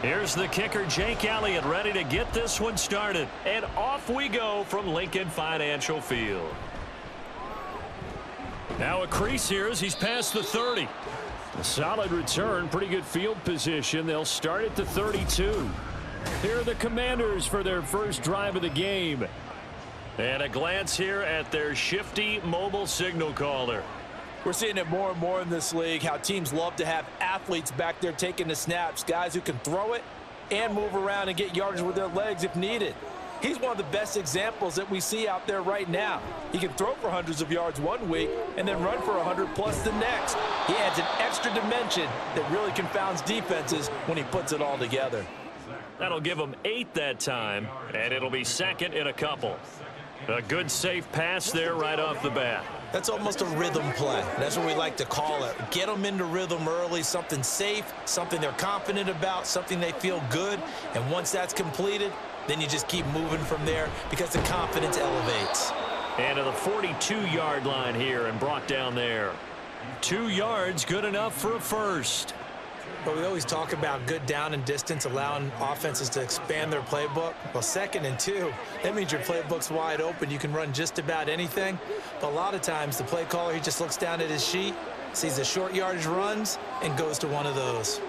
Here's the kicker, Jake Elliott, ready to get this one started. And off we go from Lincoln Financial Field. Now a crease here as he's past the 30. A solid return, pretty good field position. They'll start at the 32. Here are the Commanders for their first drive of the game. And a glance here at their shifty mobile signal caller. We're seeing it more and more in this league, how teams love to have athletes back there taking the snaps, guys who can throw it and move around and get yardage with their legs if needed. He's one of the best examples that we see out there right now. He can throw for hundreds of yards one week and then run for 100 plus the next. He adds an extra dimension that really confounds defenses when he puts it all together. That'll give him 8 that time, and it'll be second in a couple. A good safe pass there right off the bat. That's almost a rhythm play. That's what we like to call it. Get them into rhythm early, something safe, something they're confident about, something they feel good. And once that's completed, then you just keep moving from there because the confidence elevates. And to the 42-yard line here and brought down there. 2 yards, good enough for a first. But we always talk about good down and distance, allowing offenses to expand their playbook. Well, 2nd and 2, that means your playbook's wide open. You can run just about anything. But a lot of times, the play caller, he just looks down at his sheet, sees the short yardage runs, and goes to one of those.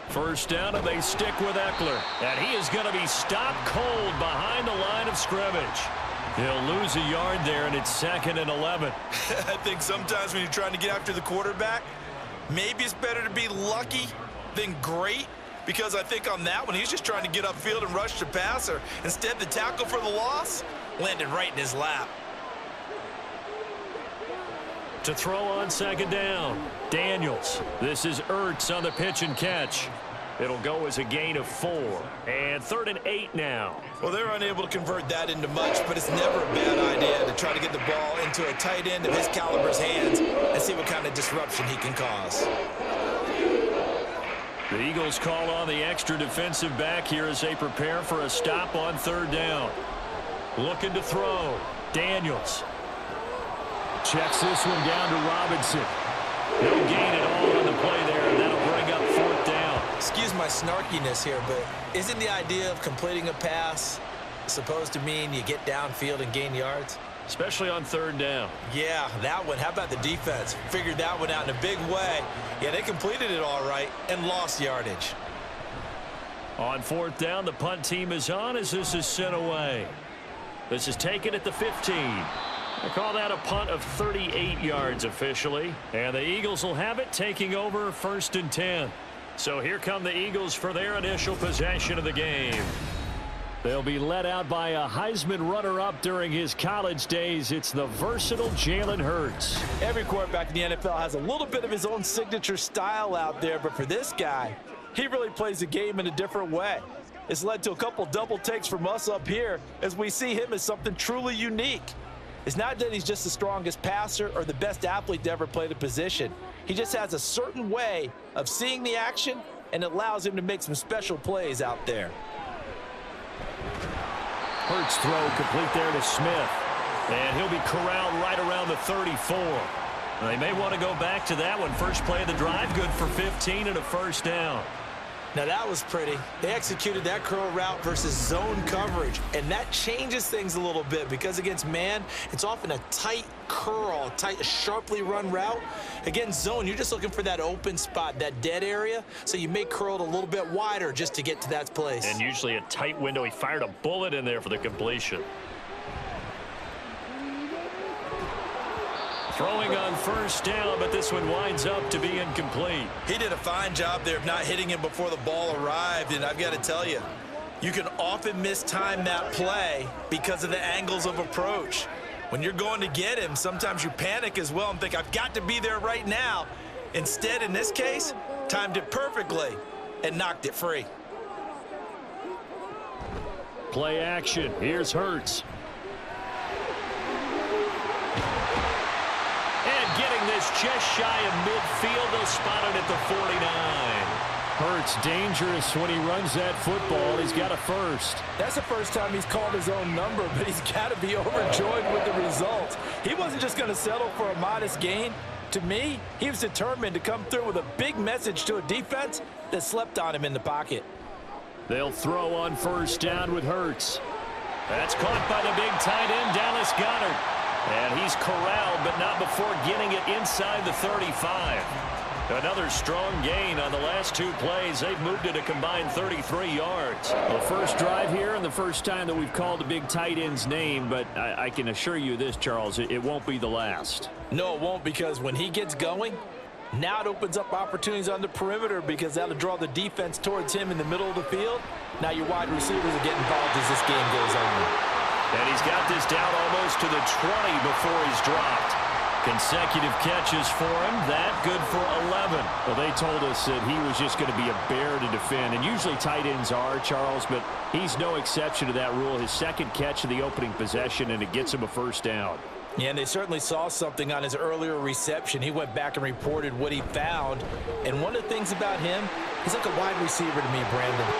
First down, and they stick with Eckler. And he is going to be stopped cold behind the line of scrimmage. He'll lose a yard there, and it's 2nd and 11. I think sometimes when you're trying to get after the quarterback, maybe it's better to be lucky than great, because I think on that one, he's just trying to get upfield and rush the passer. Instead, the tackle for the loss landed right in his lap. To throw on 2nd down, Daniels. This is Ertz on the pitch and catch. It'll go as a gain of 4. And 3rd and 8 now. Well, they're unable to convert that into much, but it's never a bad idea to try to get the ball into a tight end of his caliber's hands and see what kind of disruption he can cause. The Eagles call on the extra defensive back here as they prepare for a stop on 3rd down. Looking to throw. Daniels. Checks this one down to Robinson. No gain at all on the play there, and that'll bring up 4th down. Excuse my snarkiness here, but isn't the idea of completing a pass supposed to mean you get downfield and gain yards? Especially on 3rd down. Yeah, that one. How about the defense? Figured that one out in a big way. Yeah, they completed it all right and lost yardage. On 4th down, the punt team is on as this is sent away. This is taken at the 15. I call that a punt of 38 yards officially. And the Eagles will have it, taking over 1st and 10. So here come the Eagles for their initial possession of the game. They'll be led out by a Heisman runner-up during his college days. It's the versatile Jalen Hurts. Every quarterback in the NFL has a little bit of his own signature style out there, but for this guy, he really plays the game in a different way. It's led to a couple double takes from us up here as we see him as something truly unique. It's not that he's just the strongest passer or the best athlete to ever play the position. He just has a certain way of seeing the action, and it allows him to make some special plays out there. Hurts throw complete there to Smith. And he'll be corralled right around the 34. They may want to go back to that one. First play of the drive, good for 15 and a 1st down. Now that was pretty. They executed that curl route versus zone coverage, and that changes things a little bit because against man, it's often a tight curl, tight, sharply run route. Against zone, you're just looking for that open spot, that dead area, so you may curl it a little bit wider just to get to that place. And usually a tight window. He fired a bullet in there for the completion. Throwing on 1st down, but this one winds up to be incomplete. He did a fine job there of not hitting him before the ball arrived, and I've got to tell you, you can often mistime that play because of the angles of approach. When you're going to get him, sometimes you panic as well and think, I've got to be there right now. Instead, in this case, timed it perfectly and knocked it free. Play action. Here's Hurts. And getting this just shy of midfield. They'll spot it at the 49. Hurts dangerous when he runs that football. He's got a first. That's the first time he's called his own number, but he's got to be overjoyed with the results. He wasn't just going to settle for a modest gain. To me, he was determined to come through with a big message to a defense that slept on him in the pocket. They'll throw on first down with Hurts. That's caught by the big tight end, Dallas Goedert. And he's corralled, but not before getting it inside the 35. Another strong gain on the last two plays. They've moved it a combined 33 yards. The first drive here and the first time that we've called a big tight end's name, but I can assure you this, Charles, it won't be the last. No, it won't, because when he gets going, now it opens up opportunities on the perimeter because that'll draw the defense towards him in the middle of the field. Now your wide receivers are getting involved as this game goes on. And he's got this down almost to the 20 before he's dropped. Consecutive catches for him. That good for 11. Well, they told us that he was just going to be a bear to defend. And usually tight ends are, Charles, but he's no exception to that rule. His second catch of the opening possession, and it gets him a first down. Yeah, and they certainly saw something on his earlier reception. He went back and reported what he found. And one of the things about him, he's like a wide receiver to me, Brandon.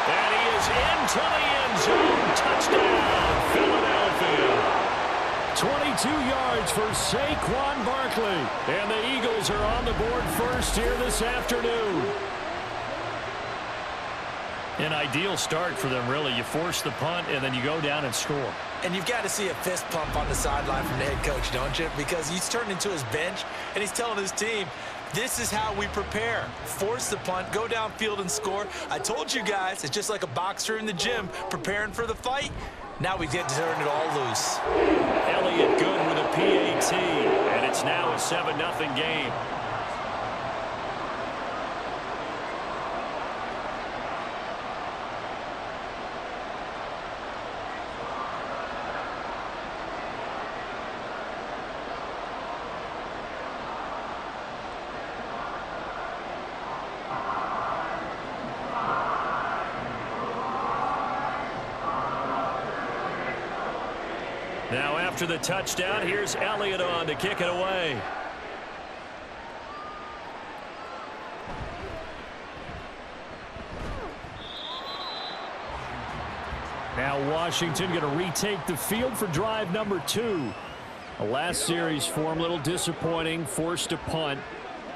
And he is into the end zone. Touchdown, Philadelphia. 22 yards for Saquon Barkley. And the Eagles are on the board first here this afternoon. An ideal start for them, really. You force the punt, and then you go down and score. And you've got to see a fist pump on the sideline from the head coach, don't you? Because he's turned into his bench, and he's telling his team, this is how we prepare. Force the punt, go downfield and score. I told you guys, it's just like a boxer in the gym preparing for the fight. Now we get to turn it all loose. Elliott good with a PAT, and it's now a 7-0 game. Now after the touchdown, here's Elliott on to kick it away. Now Washington going to retake the field for drive number 2. The last series for him, a little disappointing, forced a punt.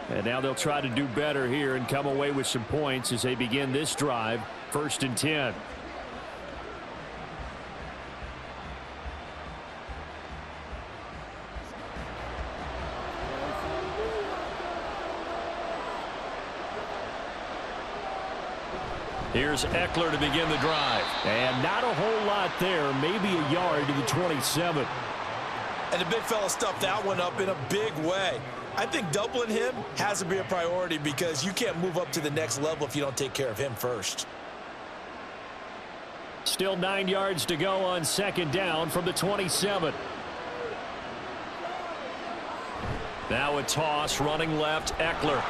And now they'll try to do better here and come away with some points as they begin this drive, 1st and 10. Here's Eckler to begin the drive. And not a whole lot there, maybe a yard to the 27. And the big fella stuffed that one up in a big way. I think doubling him has to be a priority because you can't move up to the next level if you don't take care of him first. Still 9 yards to go on 2nd down from the 27. Now a toss, running left, Eckler.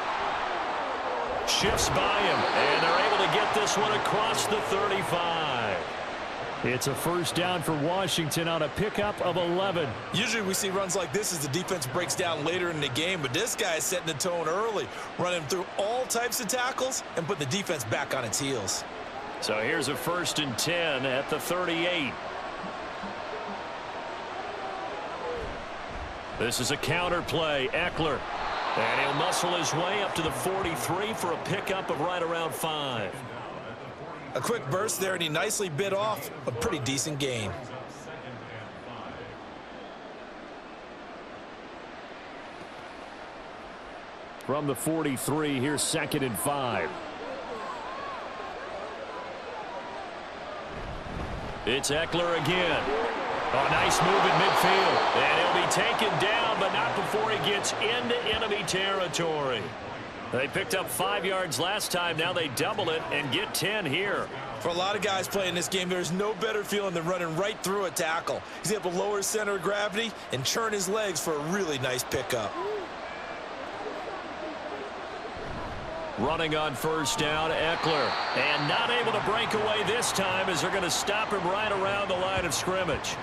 Shifts by him, and they're able to get this one across the 35. It's a 1st down for Washington on a pickup of 11. Usually we see runs like this as the defense breaks down later in the game, but this guy is setting the tone early, running through all types of tackles and put the defense back on its heels. So here's a 1st and 10 at the 38. This is a counter play, Eckler. And he'll muscle his way up to the 43 for a pickup of right around 5. A quick burst there, and he nicely bit off a pretty decent gain. From the 43, here's 2nd and 5. It's Eckler again. A nice move in midfield. And he'll be taken down, but not before he gets into enemy territory. They picked up 5 yards last time. Now they double it and get 10 here. For a lot of guys playing this game, there's no better feeling than running right through a tackle. He's able to lower his center of gravity and churn his legs for a really nice pickup. Running on 1st down, Eckler. And not able to break away this time as they're going to stop him right around the line of scrimmage.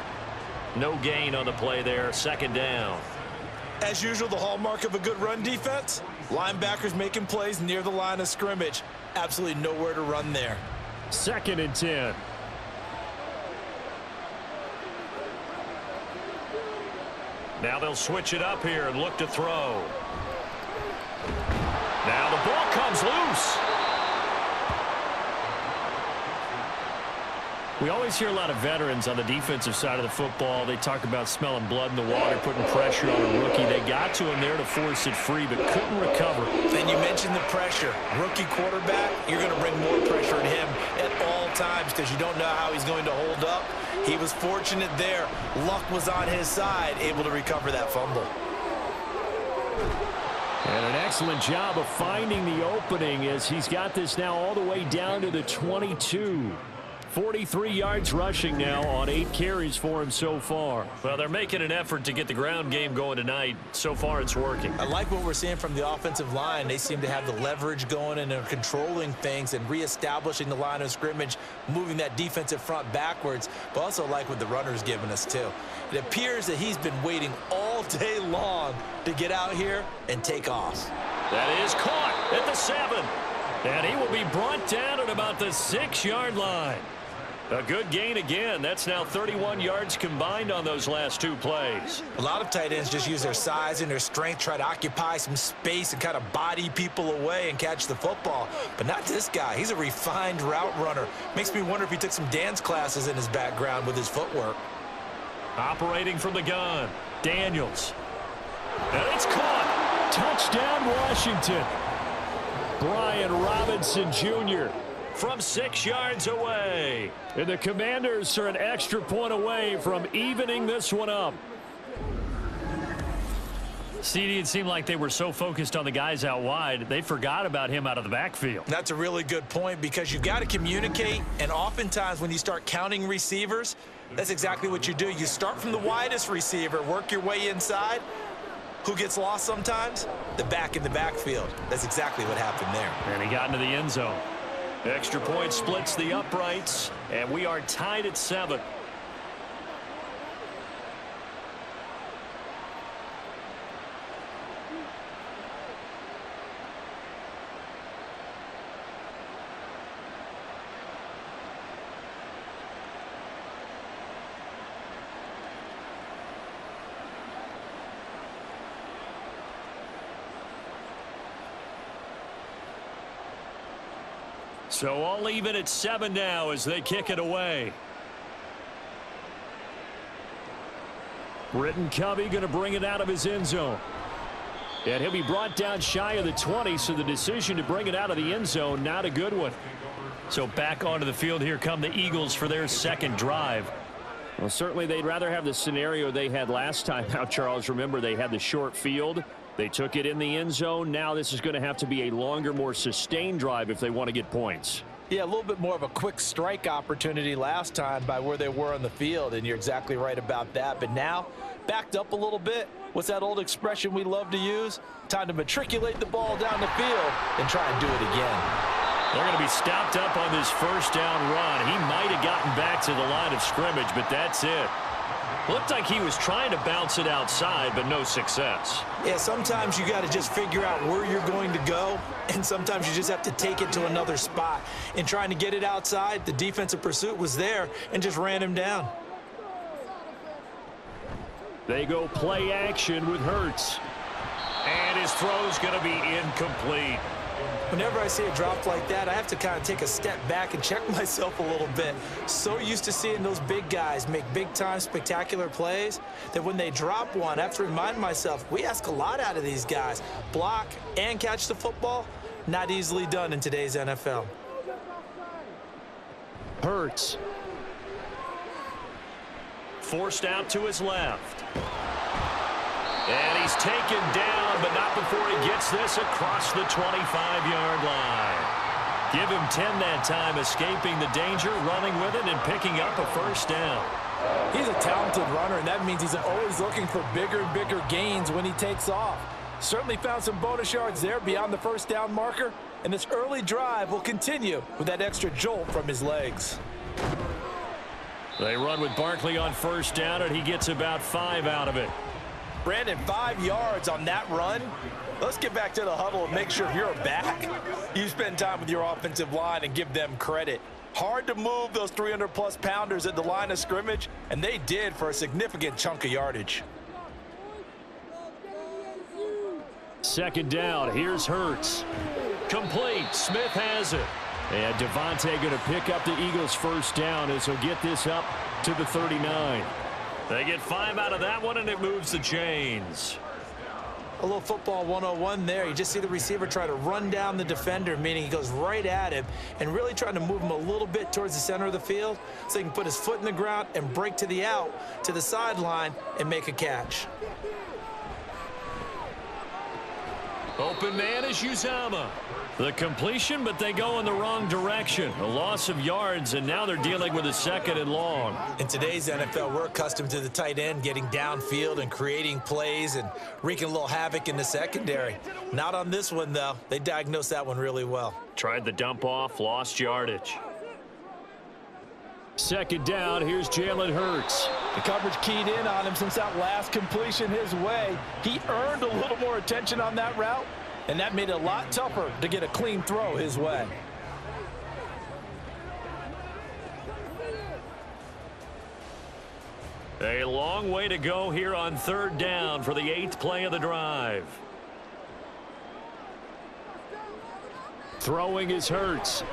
No gain on the play there, 2nd down. As usual, the hallmark of a good run defense, linebackers making plays near the line of scrimmage. Absolutely nowhere to run there. 2nd and 10. Now they'll switch it up here and look to throw. Now the ball comes loose. We always hear a lot of veterans on the defensive side of the football. They talk about smelling blood in the water, putting pressure on a rookie. They got to him there to force it free, but couldn't recover. And you mentioned the pressure. Rookie quarterback, you're going to bring more pressure on him at all times because you don't know how he's going to hold up. He was fortunate there. Luck was on his side, able to recover that fumble. And an excellent job of finding the opening as he's got this now all the way down to the 22. 43 yards rushing now on 8 carries for him so far. Well, they're making an effort to get the ground game going tonight. So far, it's working. I like what we're seeing from the offensive line. They seem to have the leverage going and they're controlling things and reestablishing the line of scrimmage, moving that defensive front backwards, but also like what the runner's giving us too. It appears that he's been waiting all day long to get out here and take off. That is caught at the 7. And he will be brought down at about the 6-yard line. A good gain again. That's now 31 yards combined on those last 2 plays. A lot of tight ends just use their size and their strength, try to occupy some space and kind of body people away and catch the football. But not this guy. He's a refined route runner. Makes me wonder if he took some dance classes in his background with his footwork. Operating from the gun, Daniels. And it's caught. Touchdown, Washington. Brian Robinson Jr. from 6 yards away. And the Commanders are an extra point away from evening this one up. CD, it seemed like they were so focused on the guys out wide, they forgot about him out of the backfield. That's a really good point because you've got to communicate, and oftentimes when you start counting receivers, that's exactly what you do. You start from the widest receiver, work your way inside. Who gets lost sometimes? The back in the backfield. That's exactly what happened there. And he got into the end zone. Extra point splits the uprights, and we are tied at 7. So all even at 7 now as they kick it away. Britton Covey going to bring it out of his end zone. And he'll be brought down shy of the 20, so the decision to bring it out of the end zone, not a good one. So back onto the field, here come the Eagles for their second drive. Well, certainly they'd rather have the scenario they had last time out, Charles. Remember, they had the short field. They took it in the end zone. Now this is going to have to be a longer, more sustained drive if they want to get points. Yeah, a little bit more of a quick strike opportunity last time by where they were on the field, and you're exactly right about that. But now, backed up a little bit. What's that old expression we love to use? Time to matriculate the ball down the field and try and do it again. They're going to be stopped up on this first down run. He might have gotten back to the line of scrimmage, but that's it. Looked like he was trying to bounce it outside, but no success. Yeah, sometimes you got to just figure out where you're going to go, and sometimes you just have to take it to another spot. In trying to get it outside, the defensive pursuit was there and just ran him down. They go play action with Hurts. And his throw's going to be incomplete. Whenever I see a drop like that, I have to kind of take a step back and check myself a little bit. So used to seeing those big guys make big-time spectacular plays that when they drop one, I have to remind myself, we ask a lot out of these guys. Block and catch the football, not easily done in today's NFL. Hurts. Forced out to his left. And he's taken down, but not before he gets this across the 25-yard line. Give him 10 that time, escaping the danger, running with it, and picking up a first down. He's a talented runner, and that means he's always looking for bigger and bigger gains when he takes off. Certainly found some bonus yards there beyond the first down marker, and this early drive will continue with that extra jolt from his legs. They run with Barkley on first down, and he gets about 5 out of it. Brandon, 5 yards on that run. Let's get back to the huddle and make sure you're back. You spend time with your offensive line and give them credit. Hard to move those 300-plus pounders at the line of scrimmage, and they did for a significant chunk of yardage. Second down. Here's Hurts. Complete. Smith has it. And Devontae going to pick up the Eagles' first down as he'll get this up to the 39. They get 5 out of that one, and it moves the chains. A little football 101 there. You just see the receiver try to run down the defender, meaning he goes right at him and really trying to move him a little bit towards the center of the field so he can put his foot in the ground and break to the out, to the sideline, and make a catch. Open man is Uzama. The completion, but they go in the wrong direction. A loss of yards, and now they're dealing with a 2nd and long. In today's NFL, we're accustomed to the tight end getting downfield and creating plays and wreaking a little havoc in the secondary. Not on this one, though. They diagnosed that one really well. Tried the dump off, lost yardage. Second down, here's Jalen Hurts. The coverage keyed in on him since that last completion his way. He earned a little more attention on that route, and that made it a lot tougher to get a clean throw his way. A long way to go here on 3rd down for the 8th play of the drive. Throwing is Hurts.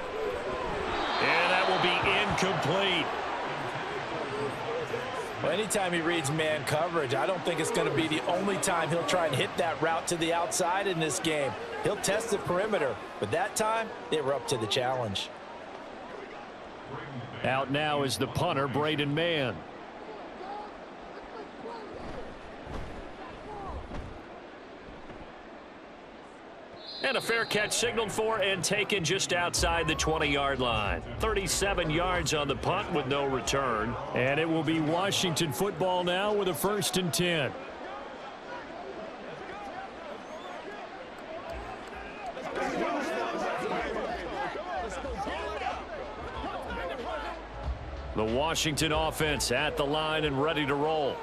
And that will be incomplete. Well, anytime he reads man coverage, I don't think it's going to be the only time he'll try and hit that route to the outside in this game. He'll test the perimeter, but that time they were up to the challenge. Out now is the punter, Braden Mann. And a fair catch signaled for and taken just outside the 20-yard line. 37 yards on the punt with no return. And it will be Washington football now with a 1st and 10. The Washington offense at the line and ready to roll.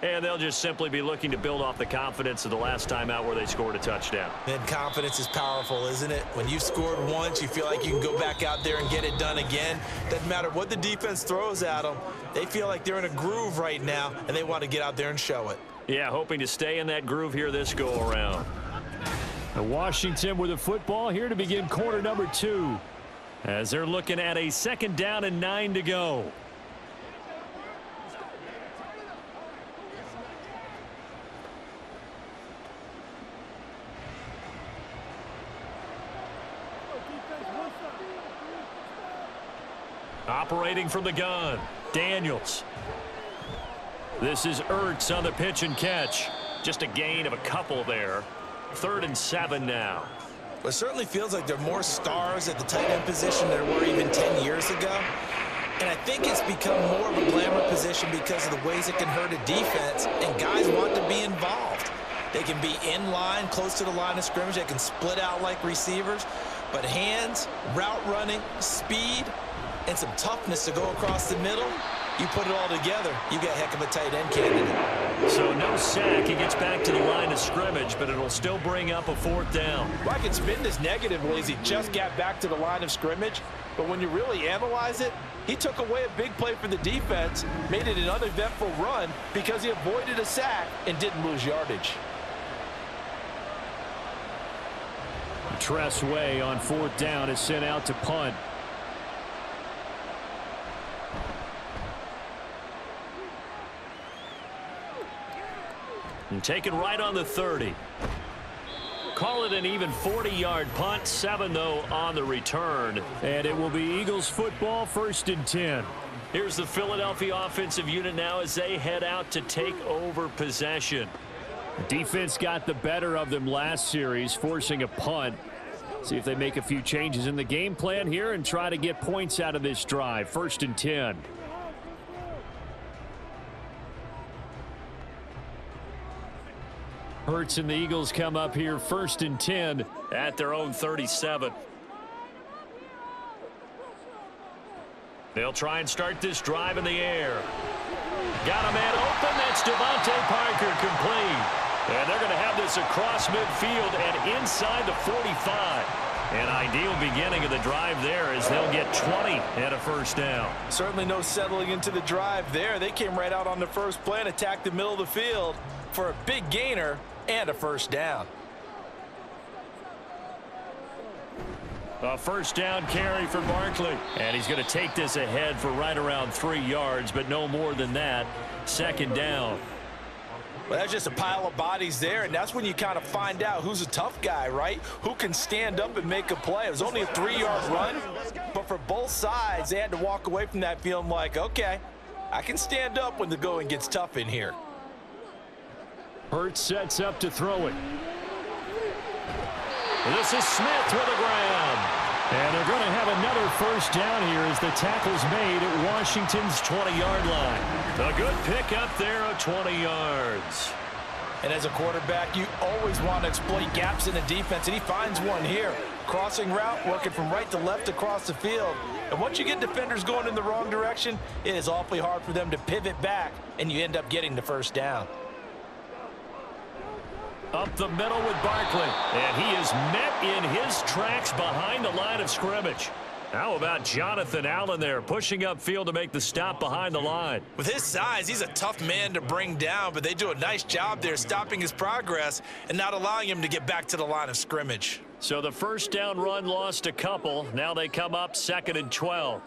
And they'll just simply be looking to build off the confidence of the last time out where they scored a touchdown. And confidence is powerful, isn't it? When you've scored once, you feel like you can go back out there and get it done again. Doesn't matter what the defense throws at them. They feel like they're in a groove right now, and they want to get out there and show it. Yeah, hoping to stay in that groove here this go-around. Washington with the football here to begin quarter number 2. As they're looking at a 2nd down and 9 to go. Operating from the gun, Daniels. This is Ertz on the pitch and catch. Just a gain of a couple there. 3rd and 7 now. Well, it certainly feels like there are more stars at the tight end position than there were even 10 years ago. And I think it's become more of a glamour position because of the ways it can hurt a defense, and guys want to be involved. They can be in line, close to the line of scrimmage. They can split out like receivers. But hands, route running, speed, and some toughness to go across the middle, you put it all together, you got a heck of a tight end candidate. So no sack. He gets back to the line of scrimmage, but it'll still bring up a 4th down. Well, I can spin this negatively as he just got back to the line of scrimmage, but when you really analyze it, he took away a big play for the defense, made it an uneventful run because he avoided a sack and didn't lose yardage. Tress Way on 4th down is sent out to punt. And taken right on the 30. Call it an even 40-yard punt. 7, though, on the return. And it will be Eagles football, 1st and 10. Here's the Philadelphia offensive unit now as they head out to take over possession. The defense got the better of them last series, forcing a punt. See if they make a few changes in the game plan here and try to get points out of this drive. 1st and 10. Hurts and the Eagles come up here 1st and 10 at their own 37. They'll try and start this drive in the air. Got a man open. That's Devontae Parker, complete. And they're going to have this across midfield and inside the 45. An ideal beginning of the drive there as they'll get 20 and a 1st down. Certainly no settling into the drive there. They came right out on the first play and attacked the middle of the field for a big gainer and a 1st down. A first down carry for Barkley. And he's going to take this ahead for right around 3 yards, but no more than that. Second down. Well, that's just a pile of bodies there, and that's when you kind of find out who's a tough guy, right? Who can stand up and make a play. It was only a 3-yard run, but for both sides, they had to walk away from that feeling like, okay, I can stand up when the going gets tough in here. Hurts sets up to throw it. This is Smith with a grab. And they're going to have another first down here as the tackle's made at Washington's 20-yard line. A good pickup there of 20 yards. And as a quarterback, you always want to exploit gaps in the defense, and he finds one here. Crossing route, working from right to left across the field. And once you get defenders going in the wrong direction, it is awfully hard for them to pivot back, and you end up getting the first down. Up the middle with Barkley. And he is met in his tracks behind the line of scrimmage. How about Jonathan Allen there pushing upfield to make the stop behind the line? With his size, he's a tough man to bring down, but they do a nice job there stopping his progress and not allowing him to get back to the line of scrimmage. So the first down run lost a couple. Now they come up 2nd and 12.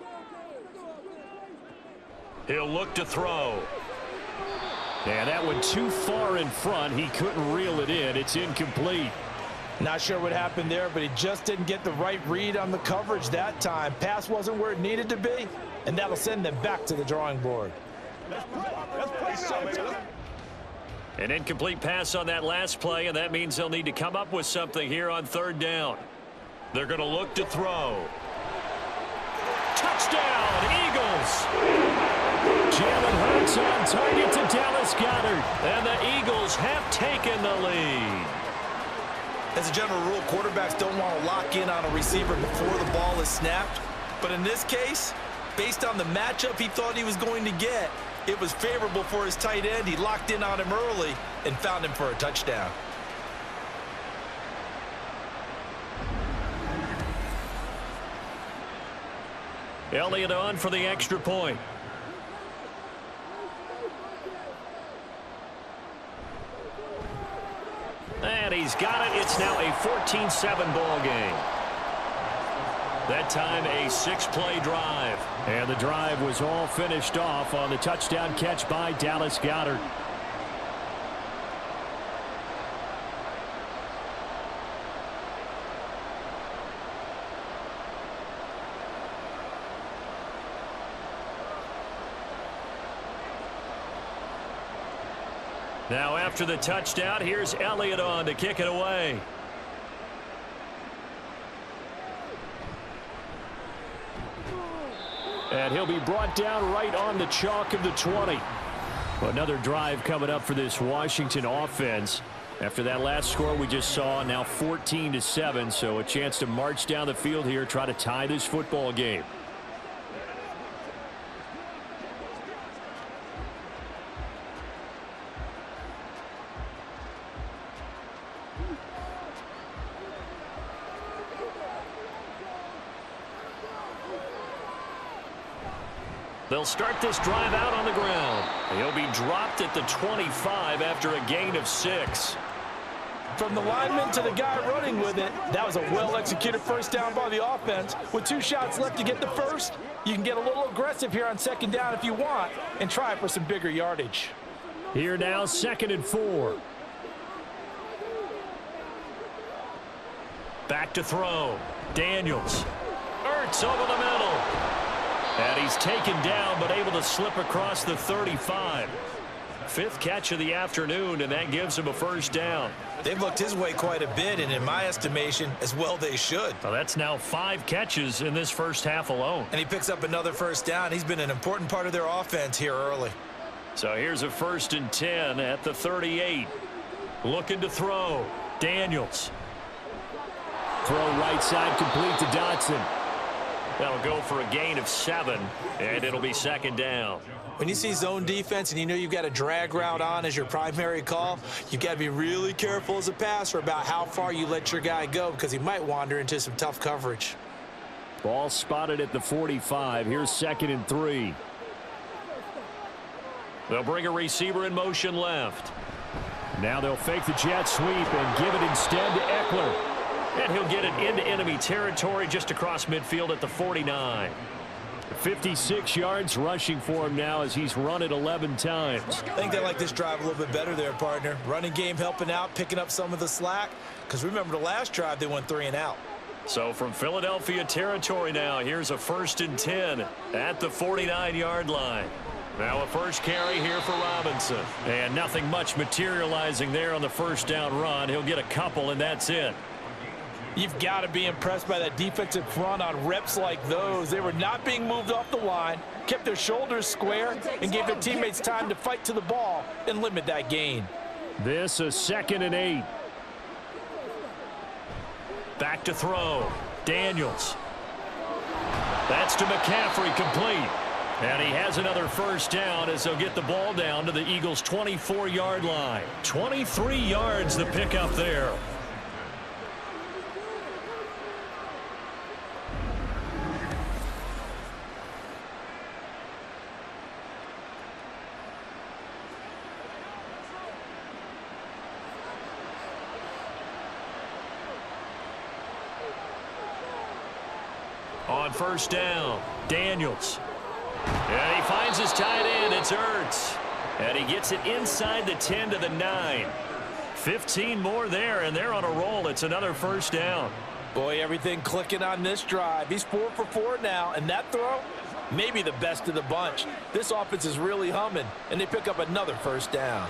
He'll look to throw. And that one too far in front. He couldn't reel it in. It's incomplete. Not sure what happened there, but he just didn't get the right read on the coverage that time. Pass wasn't where it needed to be, and that'll send them back to the drawing board. An incomplete pass on that last play, and that means they'll need to come up with something here on 3rd down. They're going to look to throw. Touchdown, Eagles! Jalen Hurts on target to Dallas Goedert. And the Eagles have taken the lead. As a general rule, quarterbacks don't want to lock in on a receiver before the ball is snapped. But in this case, based on the matchup he thought he was going to get, it was favorable for his tight end. He locked in on him early and found him for a touchdown. Elliott on for the extra point. And he's got it. It's now a 14-7 ball game. That time a 6-play drive. And the drive was all finished off on the touchdown catch by Dallas Goedert. Now after the touchdown, here's Elliott on to kick it away. And he'll be brought down right on the chalk of the 20. Another drive coming up for this Washington offense. After that last score we just saw, now 14-7, so a chance to march down the field here, try to tie this football game. They'll start this drive out on the ground. He'll be dropped at the 25 after a gain of 6. From the lineman to the guy running with it, that was a well-executed first down by the offense. With 2 shots left to get the first, you can get a little aggressive here on 2nd down if you want and try for some bigger yardage. Here now, 2nd and 4. Back to throw. Daniels. Ertz over the middle. And he's taken down, but able to slip across the 35. 5th catch of the afternoon, and that gives him a first down. They've looked his way quite a bit, and in my estimation, as well they should. Well, that's now 5 catches in this first half alone. And he picks up another first down. He's been an important part of their offense here early. So here's a 1st and 10 at the 38. Looking to throw. Daniels. Throw right side complete to Dotson. That'll go for a gain of 7, and it'll be 2nd down. When you see zone defense and you know you've got a drag route on as your primary call, you've got to be really careful as a passer about how far you let your guy go because he might wander into some tough coverage. Ball spotted at the 45. Here's 2nd and 3. They'll bring a receiver in motion left. Now they'll fake the jet sweep and give it instead to Eckler. And he'll get it into enemy territory just across midfield at the 49. 56 yards rushing for him now as he's run it 11 times. I think they like this drive a little bit better there, partner. Running game helping out, picking up some of the slack. Because remember the last drive, they went 3 and out. So from Philadelphia territory now, here's a 1st and 10 at the 49-yard line. Now a first carry here for Robinson. And nothing much materializing there on the first down run. He'll get a couple, and that's it. You've got to be impressed by that defensive front on reps like those. They were not being moved off the line, kept their shoulders square, and gave their teammates time to fight to the ball and limit that gain. This a 2nd and 8. Back to throw. Daniels. That's to McCaffrey, complete. And he has another first down as they'll get the ball down to the Eagles' 24-yard line. 23 yards the pickup there. On first down, Daniels. And he finds his tight end. It's Ertz. And he gets it inside the 10 to the 9. 15 more there, and they're on a roll. It's another first down. Boy, everything clicking on this drive. He's 4 for 4 now, and that throw, maybe the best of the bunch. This offense is really humming, and they pick up another first down.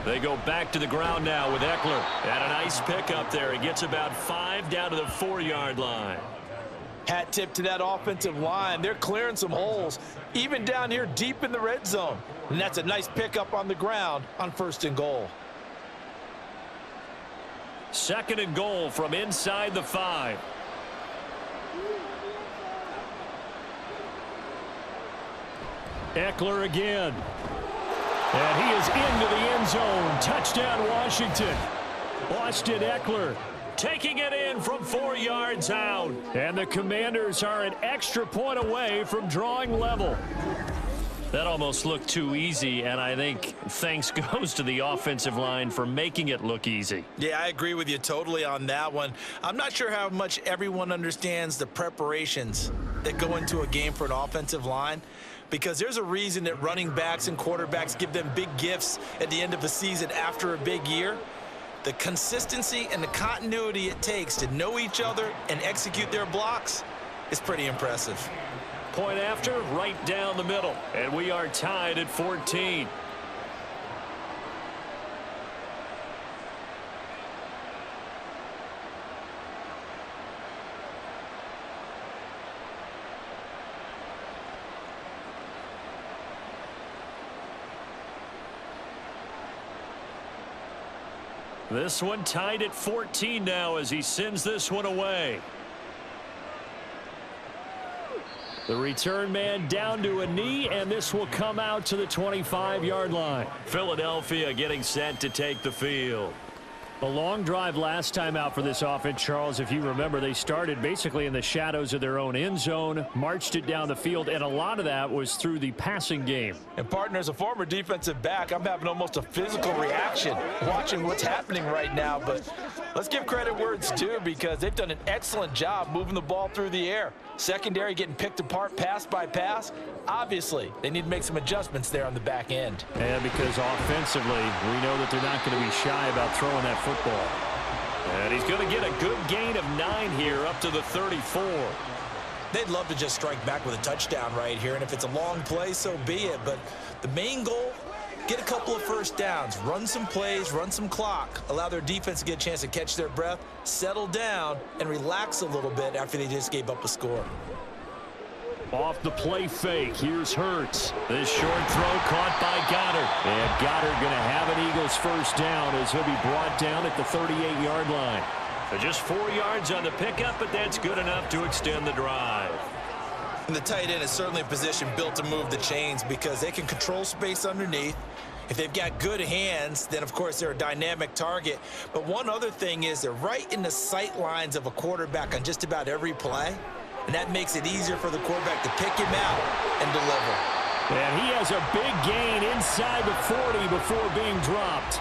They go back to the ground now with Eckler. And a nice pickup there. He gets about 5 down to the 4-yard line. Hat tip to that offensive line. They're clearing some holes, even down here deep in the red zone. And that's a nice pickup on the ground on 1st and goal. 2nd and goal from inside the 5. Eckler again. And he is into the end zone. Touchdown, Washington. Austin Eckler taking it in from 4 yards out. And the Commanders are an extra point away from drawing level. That almost looked too easy, and I think thanks goes to the offensive line for making it look easy. Yeah, I agree with you totally on that one. I'm not sure how much everyone understands the preparations that go into a game for an offensive line, because there's a reason that running backs and quarterbacks give them big gifts at the end of a season after a big year. The consistency and the continuity it takes to know each other and execute their blocks is pretty impressive. Point after, right down the middle. And we are tied at 14. This one tied at 14 now as he sends this one away. The return man down to a knee, and this will come out to the 25-yard line. Philadelphia getting set to take the field. A long drive last time out for this offense, Charles. If you remember, they started basically in the shadows of their own end zone, marched it down the field, and a lot of that was through the passing game. And partner, as a former defensive back, I'm having almost a physical reaction watching what's happening right now. But let's give credit where it's due, because they've done an excellent job moving the ball through the air. Secondary getting picked apart pass by pass. Obviously, they need to make some adjustments there on the back end. And because offensively, we know that they're not going to be shy about throwing that football. And he's going to get a good gain of 9 here up to the 34. They'd love to just strike back with a touchdown right here, and if it's a long play, so be it. But the main goal, get a couple of first downs, run some plays, run some clock, allow their defense to get a chance to catch their breath, settle down, and relax a little bit after they just gave up a score. Off the play fake, here's Hurts. This short throw caught by Goedert. And Goedert going to have an Eagles first down as he'll be brought down at the 38-yard line. So just 4 yards on the pickup, but that's good enough to extend the drive. And the tight end is certainly a position built to move the chains because they can control space underneath. If they've got good hands, then of course they're a dynamic target. But one other thing is they're right in the sight lines of a quarterback on just about every play. And that makes it easier for the quarterback to pick him out and deliver. And he has a big gain inside the 40 before being dropped.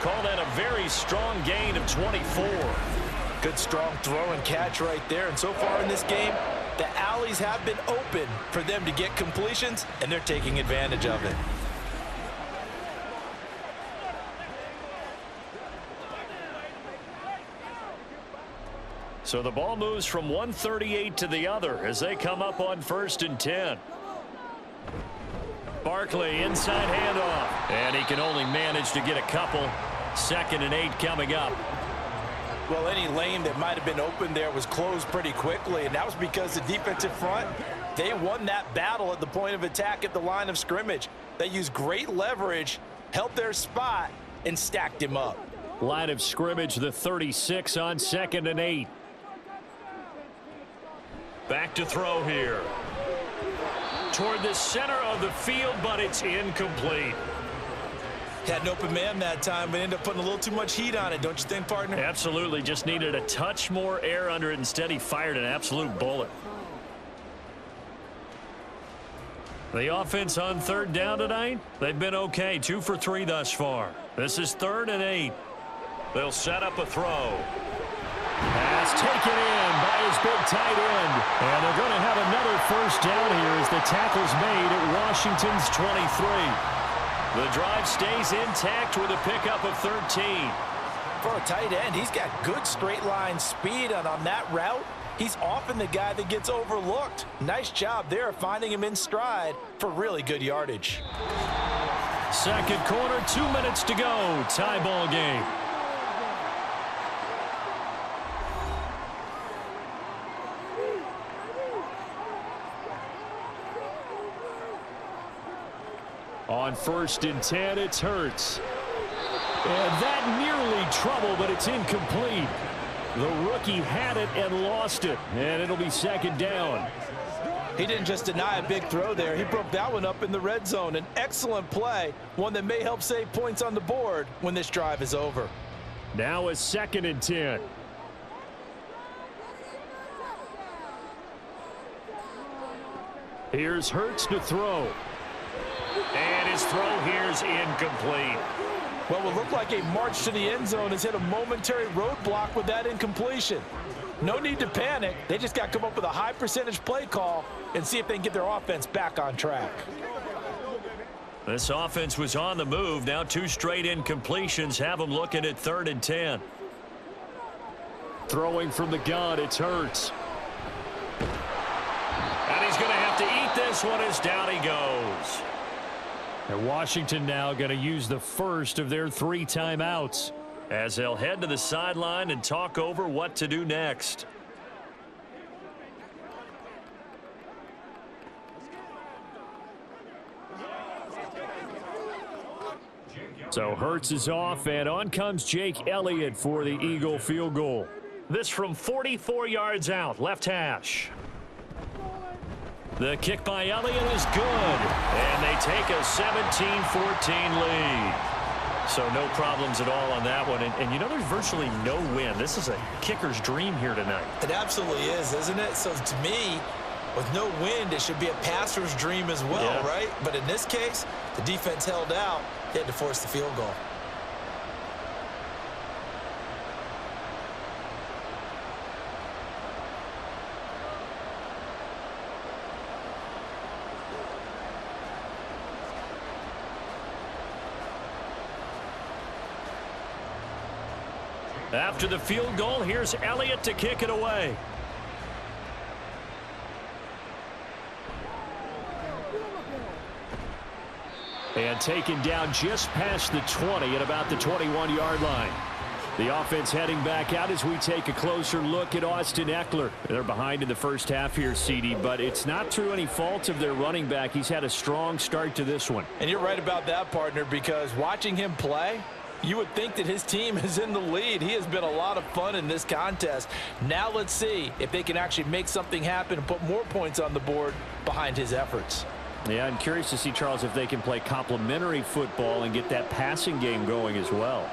call that a very strong gain of 24. Good strong throw and catch right there. And so far in this game, the alleys have been open for them to get completions, and they're taking advantage of it. So the ball moves from 138 to the other as they come up on 1st and 10. Barkley inside handoff, and he can only manage to get a couple. 2nd and 8 coming up. Well, any lane that might have been open there was closed pretty quickly, and that was because the defensive front, they won that battle at the point of attack at the line of scrimmage. They used great leverage, held their spot, and stacked him up. Line of scrimmage, the 36 on 2nd and 8. Back to throw here. Toward the center of the field, but it's incomplete. Had an open man that time, but ended up putting a little too much heat on it, don't you think, partner? Absolutely. Just needed a touch more air under it. Instead, he fired an absolute bullet. The offense on 3rd down tonight, they've been okay. 2 for 3 thus far. This is 3rd and 8. They'll set up a throw. Pass taken in by his big tight end. And they're going to have another 1st down here as the tackle's made at Washington's 23. The drive stays intact with a pickup of 13. For a tight end, he's got good straight line speed, and on that route, he's often the guy that gets overlooked. Nice job there finding him in stride for really good yardage. 2nd quarter, 2 minutes to go. Tie ball game. On 1st and 10, it's Hurts. And that nearly trouble, but it's incomplete. The rookie had it and lost it, and it'll be 2nd down. He didn't just deny a big throw there. He broke that one up in the red zone. An excellent play, one that may help save points on the board when this drive is over. Now a 2nd and 10. Here's Hurts to throw. And his throw here's incomplete. Well, it looked like a march to the end zone has hit a momentary roadblock with that incompletion. No need to panic. They just got to come up with a high percentage play call and see if they can get their offense back on track. This offense was on the move. Now 2 straight incompletions have them looking at 3rd and 10. Throwing from the gun, it's Hurts. And he's going to have to eat this one as down he goes. And Washington now going to use the first of their 3 timeouts as they'll head to the sideline and talk over what to do next. So Hurts is off, and on comes Jake Elliott for the Eagle field goal. This from 44 yards out, left hash. The kick by Elliott is good, and they take a 17-14 lead. So no problems at all on that one. And you know, there's virtually no wind. This is a kicker's dream here tonight. It absolutely is, isn't it? So to me, with no wind, it should be a passer's dream as well, right? But in this case, the defense held out. They had to force the field goal. After the field goal, here's Elliott to kick it away. And taken down just past the 20 at about the 21-yard line. The offense heading back out as we take a closer look at Austin Eckler. They're behind in the first half here, CD, but it's not through any fault of their running back. He's had a strong start to this one. And you're right about that, partner, because watching him play, you would think that his team is in the lead. He has been a lot of fun in this contest. Now let's see if they can actually make something happen and put more points on the board behind his efforts. Yeah, I'm curious to see, Charles, if they can play complementary football and get that passing game going as well.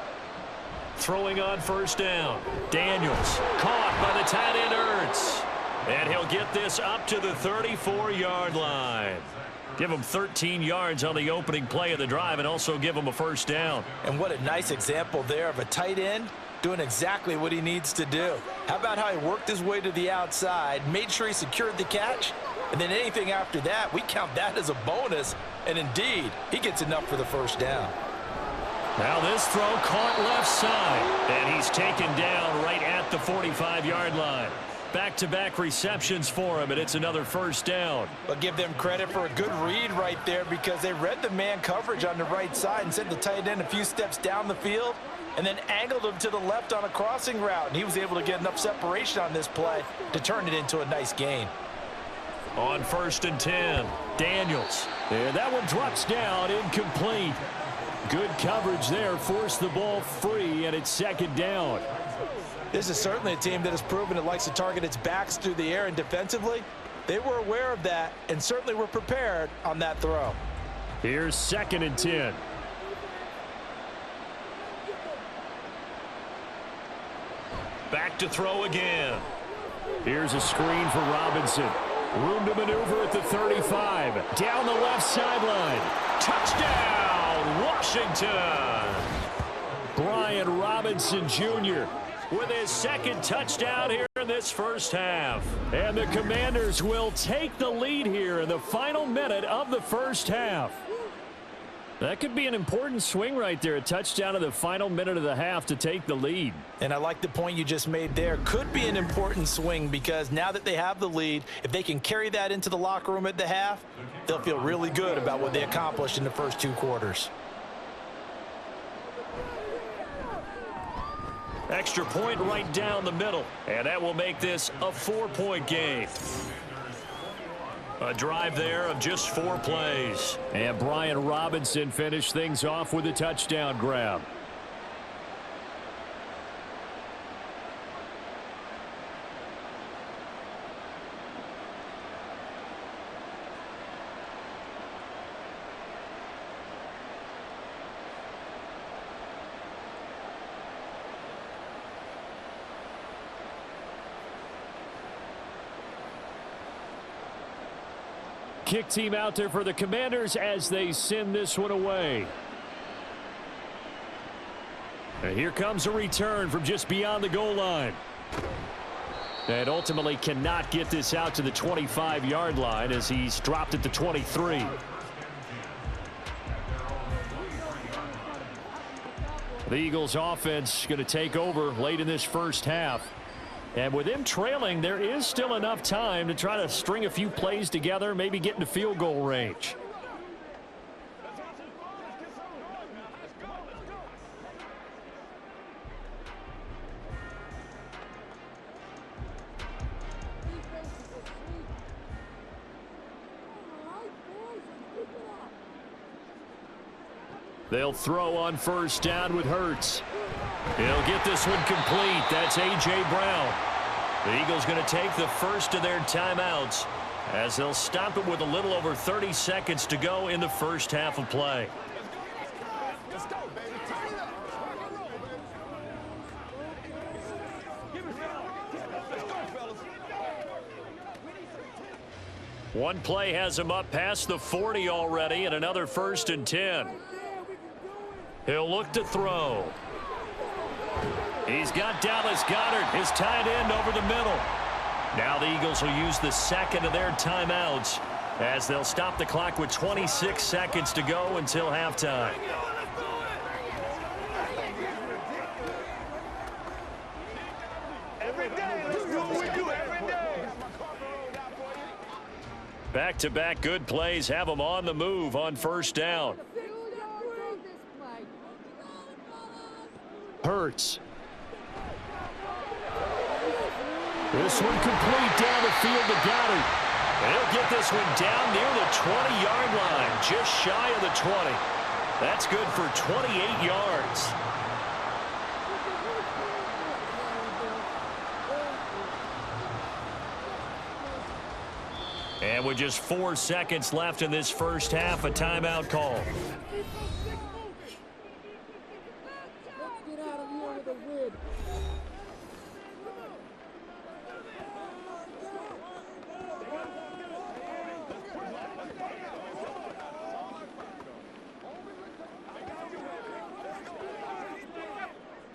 Throwing on first down. Daniels caught by the tight end Ertz. And he'll get this up to the 34-yard line. Give him 13 yards on the opening play of the drive and also give him a first down. And what a nice example there of a tight end doing exactly what he needs to do. How about how he worked his way to the outside, made sure he secured the catch, and then anything after that, we count that as a bonus. And indeed, he gets enough for the first down. Now this throw caught left side, and he's taken down right at the 45-yard line. Back-to-back receptions for him, and it's another first down. But give them credit for a good read right there because they read the man coverage on the right side and sent the tight end a few steps down the field and then angled him to the left on a crossing route. And he was able to get enough separation on this play to turn it into a nice gain. On 1st and 10, Daniels. And that one drops down, incomplete. Good coverage there, forced the ball free, and it's 2nd down. This is certainly a team that has proven it likes to target its backs through the air, and defensively, they were aware of that and certainly were prepared on that throw. Here's 2nd and 10. Back to throw again. Here's a screen for Robinson. Room to maneuver at the 35. Down the left sideline. Touchdown, Washington. Brian Robinson Jr. with his 2nd touchdown here in this first half. And the Commanders will take the lead here in the final minute of the first half. That could be an important swing right there. A touchdown in the final minute of the half to take the lead. And I like the point you just made there. Could be an important swing because now that they have the lead, if they can carry that into the locker room at the half, they'll feel really good about what they accomplished in the first 2 quarters. Extra point right down the middle. And that will make this a 4-point game. A drive there of just 4 plays. And Brian Robinson finished things off with a touchdown grab. Kick team out there for the Commanders as they send this one away. And here comes a return from just beyond the goal line. And ultimately cannot get this out to the 25-yard line as he's dropped at the 23. The Eagles offense going to take over late in this first half. And with them trailing, there is still enough time to try to string a few plays together, maybe get into field goal range. They'll throw on 1st down with Hurts. He'll get this one complete. That's A.J. Brown. The Eagles going to take the first of their timeouts as they'll stop it with a little over 30 seconds to go in the first half of play. Let's go, baby. Turn it up. Give it up. Let's go, fellas. One play has him up past the 40 already, and another 1st and 10. He'll look to throw. He's got Dallas Goedert, his tight end, over the middle. Now the Eagles will use the 2nd of their timeouts as they'll stop the clock with 26 seconds to go until halftime. Every day, let's do what we do every day. Back-to-back good plays have them on the move on 1st down. Hurts. This one complete down the field to Goedert. And he'll get this one down near the 20-yard line, just shy of the 20. That's good for 28 yards. And with just 4 seconds left in this first half, a timeout call.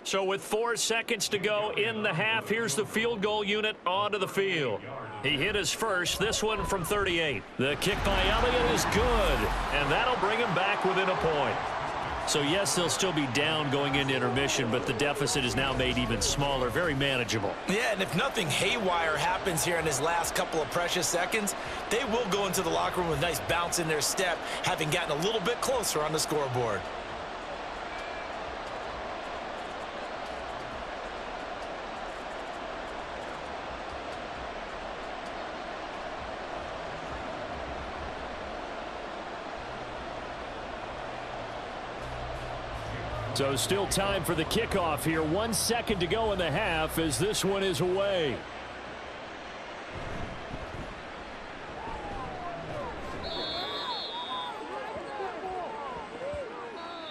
So with 4 seconds to go in the half, here's the field goal unit onto the field. He hit his first, this one from 38. The kick by Elliott is good, and that'll bring him back within a point. So yes, they'll still be down going into intermission, but the deficit is now made even smaller, very manageable. Yeah, and if nothing haywire happens here in his last couple of precious seconds, they will go into the locker room with a nice bounce in their step, having gotten a little bit closer on the scoreboard. So still time for the kickoff here. 1 second to go in the half as this one is away.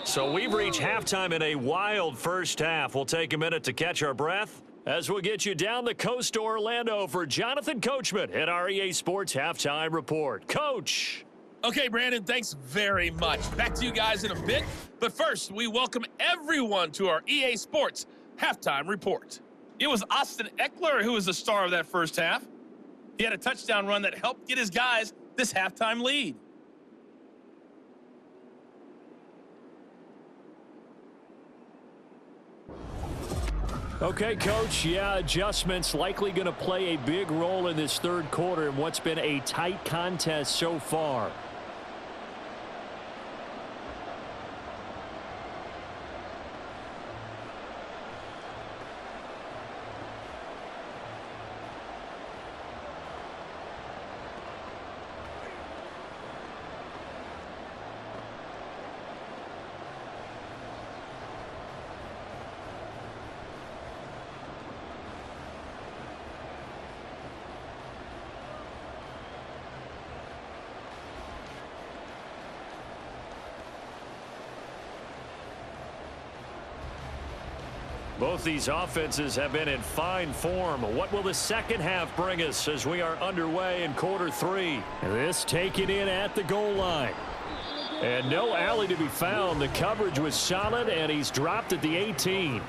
So we've reached halftime in a wild first half. We'll take a minute to catch our breath as we'll get you down the coast to Orlando for Jonathan Coachman at our EA Sports Halftime Report. Coach. Okay, Brandon, thanks very much. Back to you guys in a bit. But first, we welcome everyone to our EA Sports Halftime Report. It was Austin Eckler who was the star of that first half. He had a touchdown run that helped get his guys this halftime lead. Okay, Coach, yeah, adjustments likely going to play a big role in this third quarter in what's been a tight contest so far. Both these offenses have been in fine form. What will the second half bring us as we are underway in quarter 3? This taken in at the goal line. And no alley to be found. The coverage was solid, and he's dropped at the 18.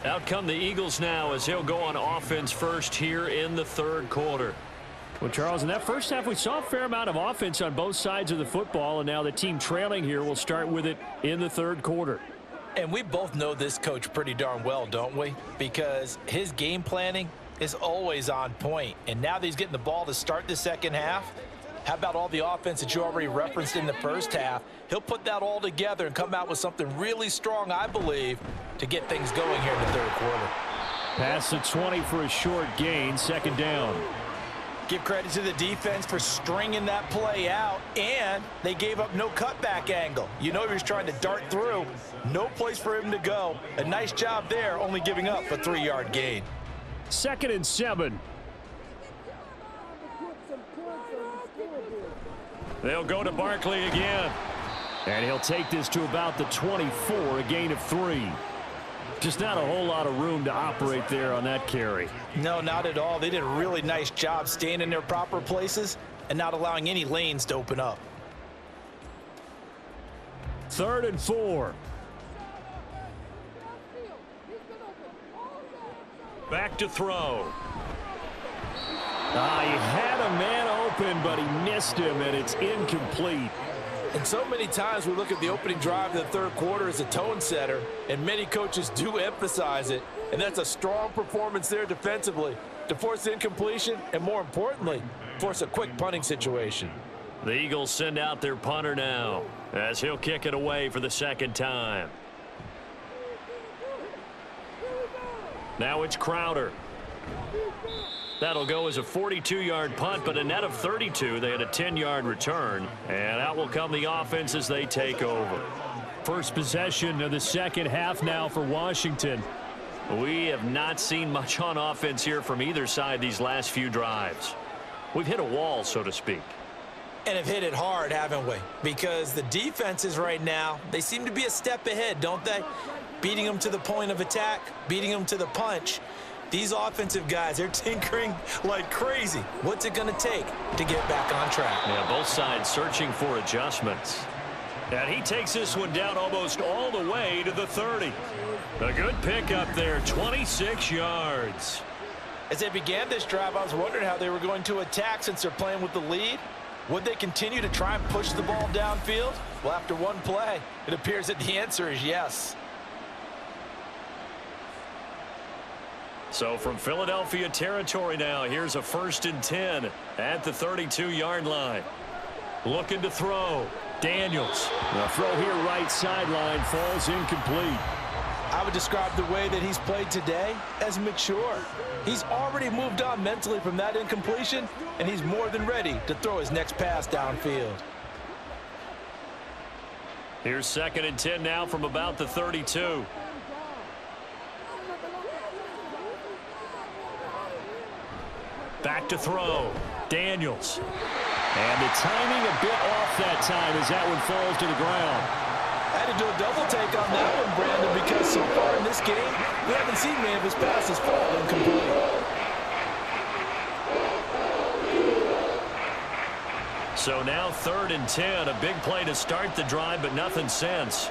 Out come the Eagles now as he'll go on offense first here in the third quarter. Well, Charles, in that first half, we saw a fair amount of offense on both sides of the football, and now the team trailing here will start with it in the third quarter. And we both know this coach pretty darn well, don't we? Because his game planning is always on point. And now that he's getting the ball to start the second half, how about all the offense that you already referenced in the first half? He'll put that all together and come out with something really strong, I believe, to get things going here in the third quarter. Pass the 20 for a short gain, second down. Give credit to the defense for stringing that play out, and they gave up no cutback angle. You know he was trying to dart through. No place for him to go. A nice job there, only giving up a 3-yard gain. 2nd and 7. They'll go to Barkley again. And he'll take this to about the 24, a gain of 3. Just not a whole lot of room to operate there on that carry. No, not at all. They did a really nice job staying in their proper places and not allowing any lanes to open up. 3rd and 4. Back to throw. He had a man open, but he missed him, and it's incomplete. And so many times we look at the opening drive of the third quarter as a tone setter, and many coaches do emphasize it. And that's a strong performance there defensively to force incompletion and, more importantly, force a quick punting situation. The Eagles send out their punter now as he'll kick it away for the second time. Now it's Crowder. That'll go as a 42-yard punt, but a net of 32. They had a 10-yard return, and out will come the offense as they take over. First possession of the second half now for Washington. We have not seen much on offense here from either side these last few drives. We've hit a wall, so to speak. And have hit it hard, haven't we? Because the defenses right now, they seem to be a step ahead, don't they? Beating them to the point of attack, beating them to the punch. These offensive guys, they're tinkering like crazy. What's it going to take to get back on track? Yeah, both sides searching for adjustments. And he takes this one down almost all the way to the 30. A good pickup there, 26 yards. As they began this drive, I was wondering how they were going to attack since they're playing with the lead. Would they continue to try and push the ball downfield? Well, after one play, it appears that the answer is yes. So from Philadelphia territory now, here's a 1st and 10 at the 32-yard line. Looking to throw. Daniels. The throw here right sideline falls incomplete. I would describe the way that he's played today as mature. He's already moved on mentally from that incompletion, and he's more than ready to throw his next pass downfield. Here's 2nd and 10 now from about the 32. Back to throw. Daniels. And the timing a bit off that time as that one falls to the ground. I had to do a double take on that one, Brandon, because so far in this game, we haven't seen many of his passes fall incomplete. So now 3rd and 10, a big play to start the drive, but nothing since.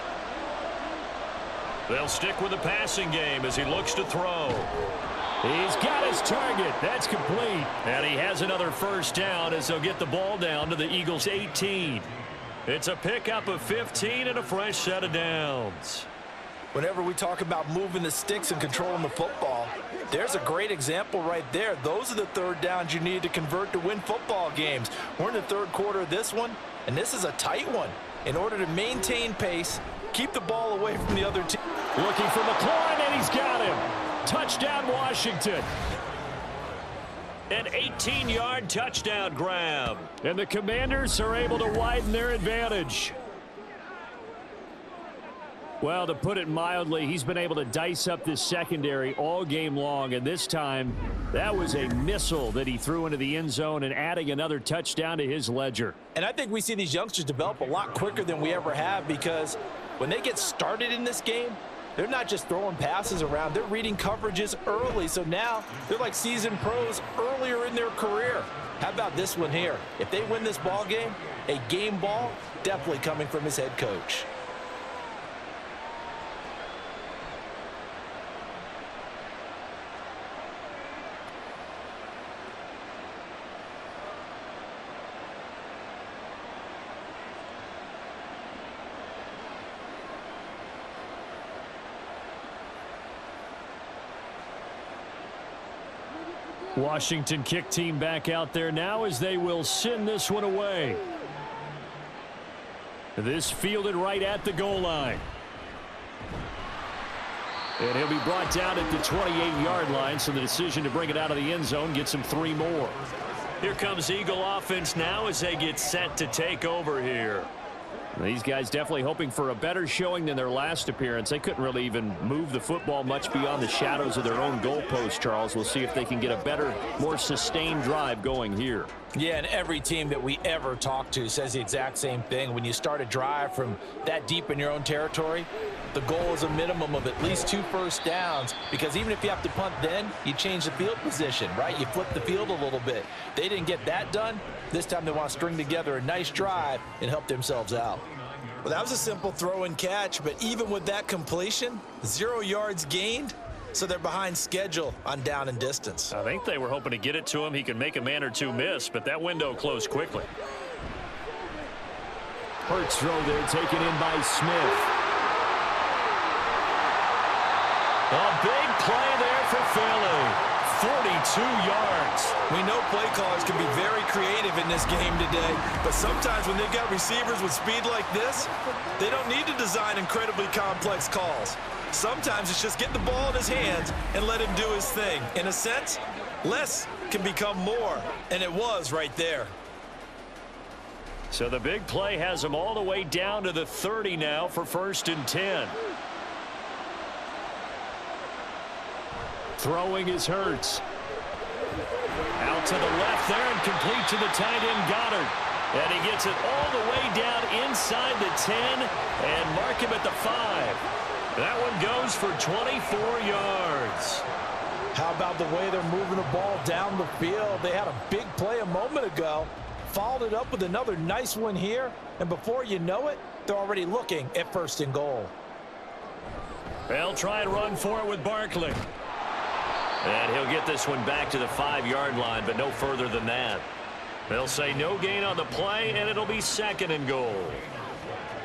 They'll stick with the passing game as he looks to throw. He's got his target. That's complete. And he has another 1st down as they'll get the ball down to the Eagles' 18. It's a pickup of 15 and a fresh set of downs. Whenever we talk about moving the sticks and controlling the football, there's a great example right there. Those are the 3rd downs you need to convert to win football games. We're in the 3rd quarter of this one, and this is a tight one. In order to maintain pace, keep the ball away from the other team. Looking for McLaurin, and he's got him. Touchdown, Washington. An 18-yard touchdown grab. And the Commanders are able to widen their advantage. Well, to put it mildly, he's been able to dice up this secondary all game long. And this time, that was a missile that he threw into the end zone and adding another touchdown to his ledger. And I think we see these youngsters develop a lot quicker than we ever have, because when they get started in this game, they're not just throwing passes around. They're reading coverages early. So now they're like seasoned pros earlier in their career. How about this one here? If they win this ball game, a game ball definitely coming from his head coach. Washington kick team back out there now as they will send this one away. This fielded right at the goal line. And he'll be brought down at the 28-yard line, so the decision to bring it out of the end zone gets him 3 more. Here comes Eagle offense now as they get set to take over here. These guys definitely hoping for a better showing than their last appearance. They couldn't really even move the football much beyond the shadows of their own goalpost, Charles. We'll see if they can get a better, more sustained drive going here. Yeah, and every team that we ever talk to says the exact same thing. When you start a drive from that deep in your own territory, the goal is a minimum of at least 2 first downs, because even if you have to punt then, you change the field position, right? You flip the field a little bit. They didn't get that done. This time they want to string together a nice drive and help themselves out. Well, that was a simple throw and catch, but even with that completion, 0 yards gained, so they're behind schedule on down and distance. I think they were hoping to get it to him. He could make a man or two miss, but that window closed quickly. Hurts throw there, taken in by Smith. A big play there for Philly. 42 yards. We know play callers can be very creative in this game today, but sometimes when they've got receivers with speed like this, they don't need to design incredibly complex calls. Sometimes it's just get the ball in his hands and let him do his thing. In a sense, less can become more, and it was right there. So the big play has him all the way down to the 30 now for 1st and 10. Throwing is Hurts. Out to the left there and complete to the tight end Goedert. And he gets it all the way down inside the 10 and mark him at the 5. That one goes for 24 yards. How about the way they're moving the ball down the field? They had a big play a moment ago. followed it up with another nice one here, and before you know it, they're already looking at 1st and goal. They'll try and run for it with Barkley. And he'll get this one back to the 5-yard line, but no further than that. They'll say no gain on the play, and it'll be 2nd and goal.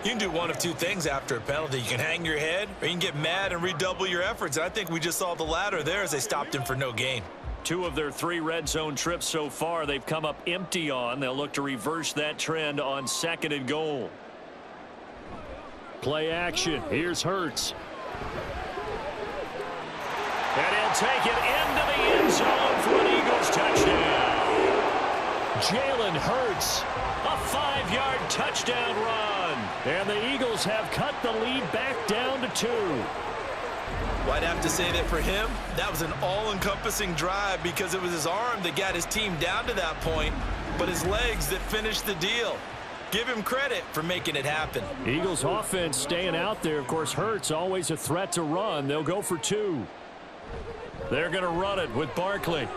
You can do one of two things after a penalty. You can hang your head, or you can get mad and redouble your efforts. I think we just saw the latter there as they stopped him for no gain. 2 of their 3 red zone trips so far, they've come up empty on. They'll look to reverse that trend on 2nd and goal. Play action. Here's Hurts. And he'll take it into the end zone for an Eagles touchdown. Jalen Hurts, a 5-yard touchdown run. And the Eagles have cut the lead back down to 2. Well, I'd have to say that for him, that was an all-encompassing drive because it was his arm that got his team down to that point, but his legs that finished the deal. Give him credit for making it happen. Eagles offense staying out there. Of course, Hurts always a threat to run. They'll go for 2. They're going to run it with Barkley.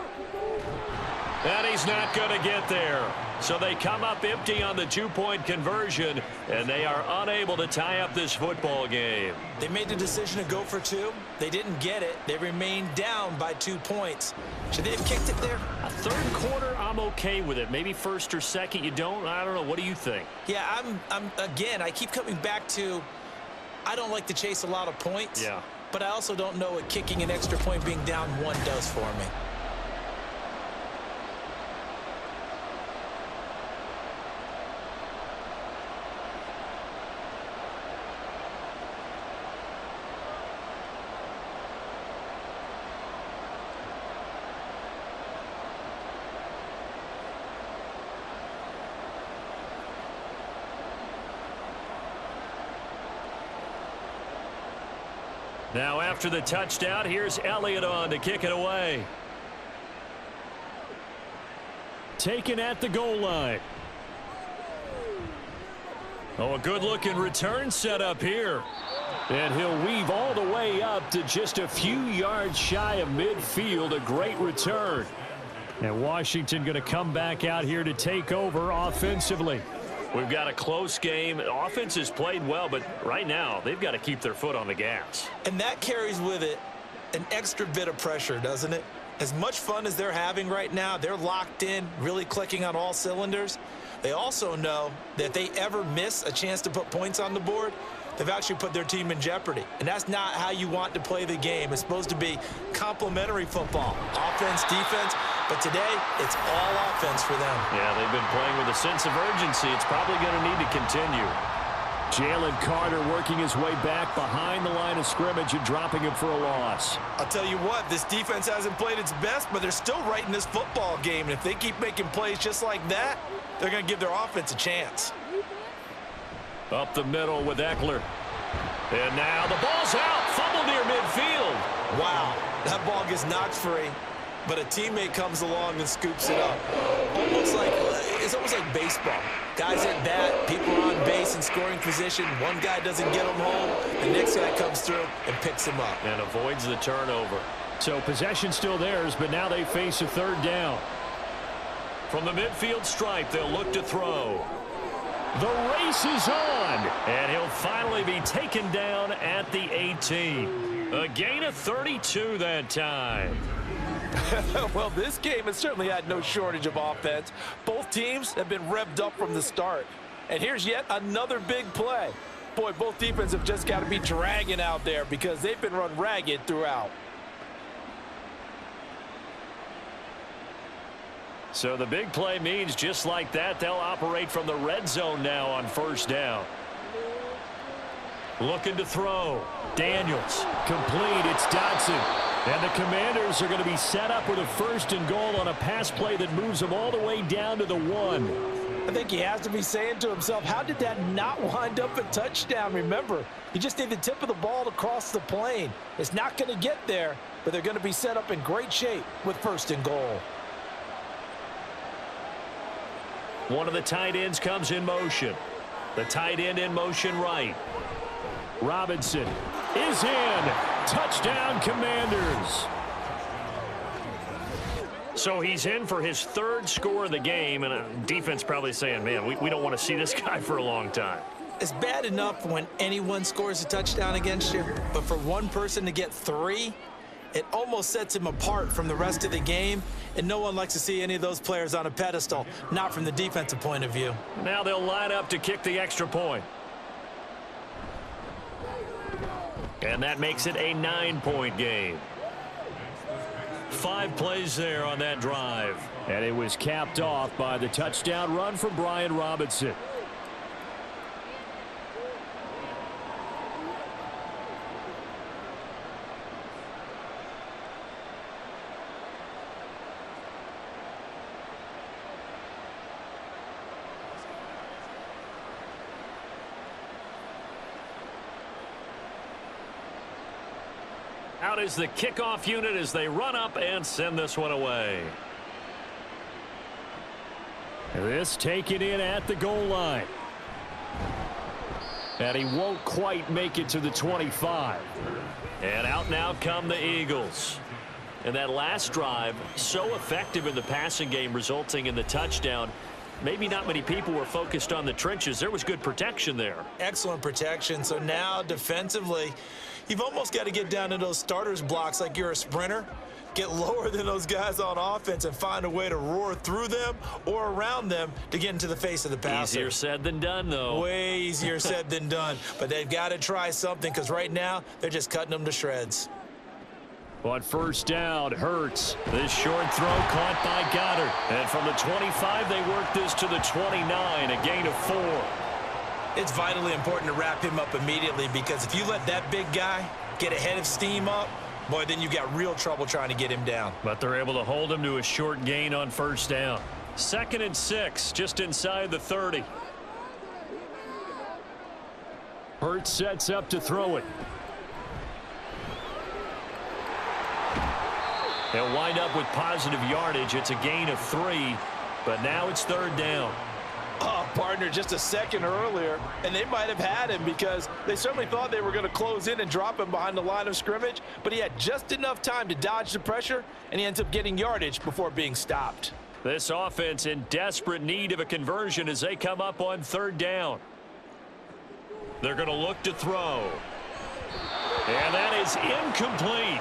And he's not going to get there. So they come up empty on the 2-point conversion, and they are unable to tie up this football game. They made the decision to go for 2. They didn't get it. They remained down by 2 points. Should they have kicked it there? A 3rd quarter, I'm okay with it. Maybe 1st or 2nd, you don't. I don't know. What do you think? Yeah, again, I keep coming back to I don't like to chase a lot of points. Yeah. But I also don't know what kicking an extra point being down 1 does for me. Now after the touchdown, here's Elliott on to kick it away. Taken at the goal line. Oh, a good-looking return set up here. And he'll weave all the way up to just a few yards shy of midfield. A great return. And Washington going to come back out here to take over offensively. We've got a close game. Offense has played well, but right now they've got to keep their foot on the gas. And that carries with it an extra bit of pressure, doesn't it? As much fun as they're having right now, they're locked in, really clicking on all cylinders. They also know that if they ever miss a chance to put points on the board, they've actually put their team in jeopardy. And that's not how you want to play the game. It's supposed to be complementary football, offense, defense. But today, it's all offense for them. Yeah, they've been playing with a sense of urgency. It's probably going to need to continue. Jalen Carter working his way back behind the line of scrimmage and dropping him for a loss. I'll tell you what, this defense hasn't played its best, but they're still right in this football game. And if they keep making plays just like that, they're going to give their offense a chance. Up the middle with Eckler. And now the ball's out. Fumble near midfield. Wow, that ball gets knocked free. But a teammate comes along and scoops it up. It's almost like baseball. Guys at bat, people are on base in scoring position. One guy doesn't get them home. The next guy comes through and picks him up. And avoids the turnover. So possession still theirs, but now they face a 3rd down. From the midfield stripe, they'll look to throw. The race is on. And he'll finally be taken down at the 18. A gain of 32 that time. Well, this game has certainly had no shortage of offense. Both teams have been revved up from the start. And here's yet another big play. Boy, both defenses have just got to be dragging out there because they've been run ragged throughout. So the big play means just like that, they'll operate from the red zone now on 1st down. Looking to throw. Daniels. Complete. It's Dodson. And the Commanders are going to be set up with a 1st and goal on a pass play that moves them all the way down to the 1. I think he has to be saying to himself, how did that not wind up a touchdown? Remember, you just need the tip of the ball to cross the plane. It's not going to get there, but they're going to be set up in great shape with 1st and goal. One of the tight ends comes in motion. The tight end in motion right. Robinson is in. Touchdown, Commanders. So he's in for his third score of the game, and defense probably saying, man, we don't want to see this guy for a long time. It's bad enough when anyone scores a touchdown against you, but for one person to get 3, it almost sets him apart from the rest of the game, and no one likes to see any of those players on a pedestal, not from the defensive point of view. Now they'll line up to kick the extra point. And that makes it a 9-point game. 5 plays there on that drive. And it was capped off by the touchdown run from Brian Robinson. Out is the kickoff unit as they run up and send this one away. This taken in at the goal line. And he won't quite make it to the 25. And out now come the Eagles. And that last drive, so effective in the passing game, resulting in the touchdown. Maybe not many people were focused on the trenches. There was good protection there. Excellent protection. So now defensively, you've almost got to get down to those starters blocks like you're a sprinter. Get lower than those guys on offense and find a way to roar through them or around them to get into the face of the passer. Easier said than done, though. Way easier said than done. But they've got to try something because right now they're just cutting them to shreds. On first down, Hurts. This short throw caught by Goedert. And from the 25, they work this to the 29, a gain of 4. It's vitally important to wrap him up immediately because if you let that big guy get ahead of steam up, boy, then you got real trouble trying to get him down. But they're able to hold him to a short gain on first down. 2nd and 6, just inside the 30. Hurts sets up to throw it. They'll wind up with positive yardage. It's a gain of 3, but now it's 3rd down. Oh, partner, just a second earlier, and they might have had him because they certainly thought they were going to close in and drop him behind the line of scrimmage, but he had just enough time to dodge the pressure, and he ends up getting yardage before being stopped. This offense in desperate need of a conversion as they come up on 3rd down. They're going to look to throw. And that is incomplete.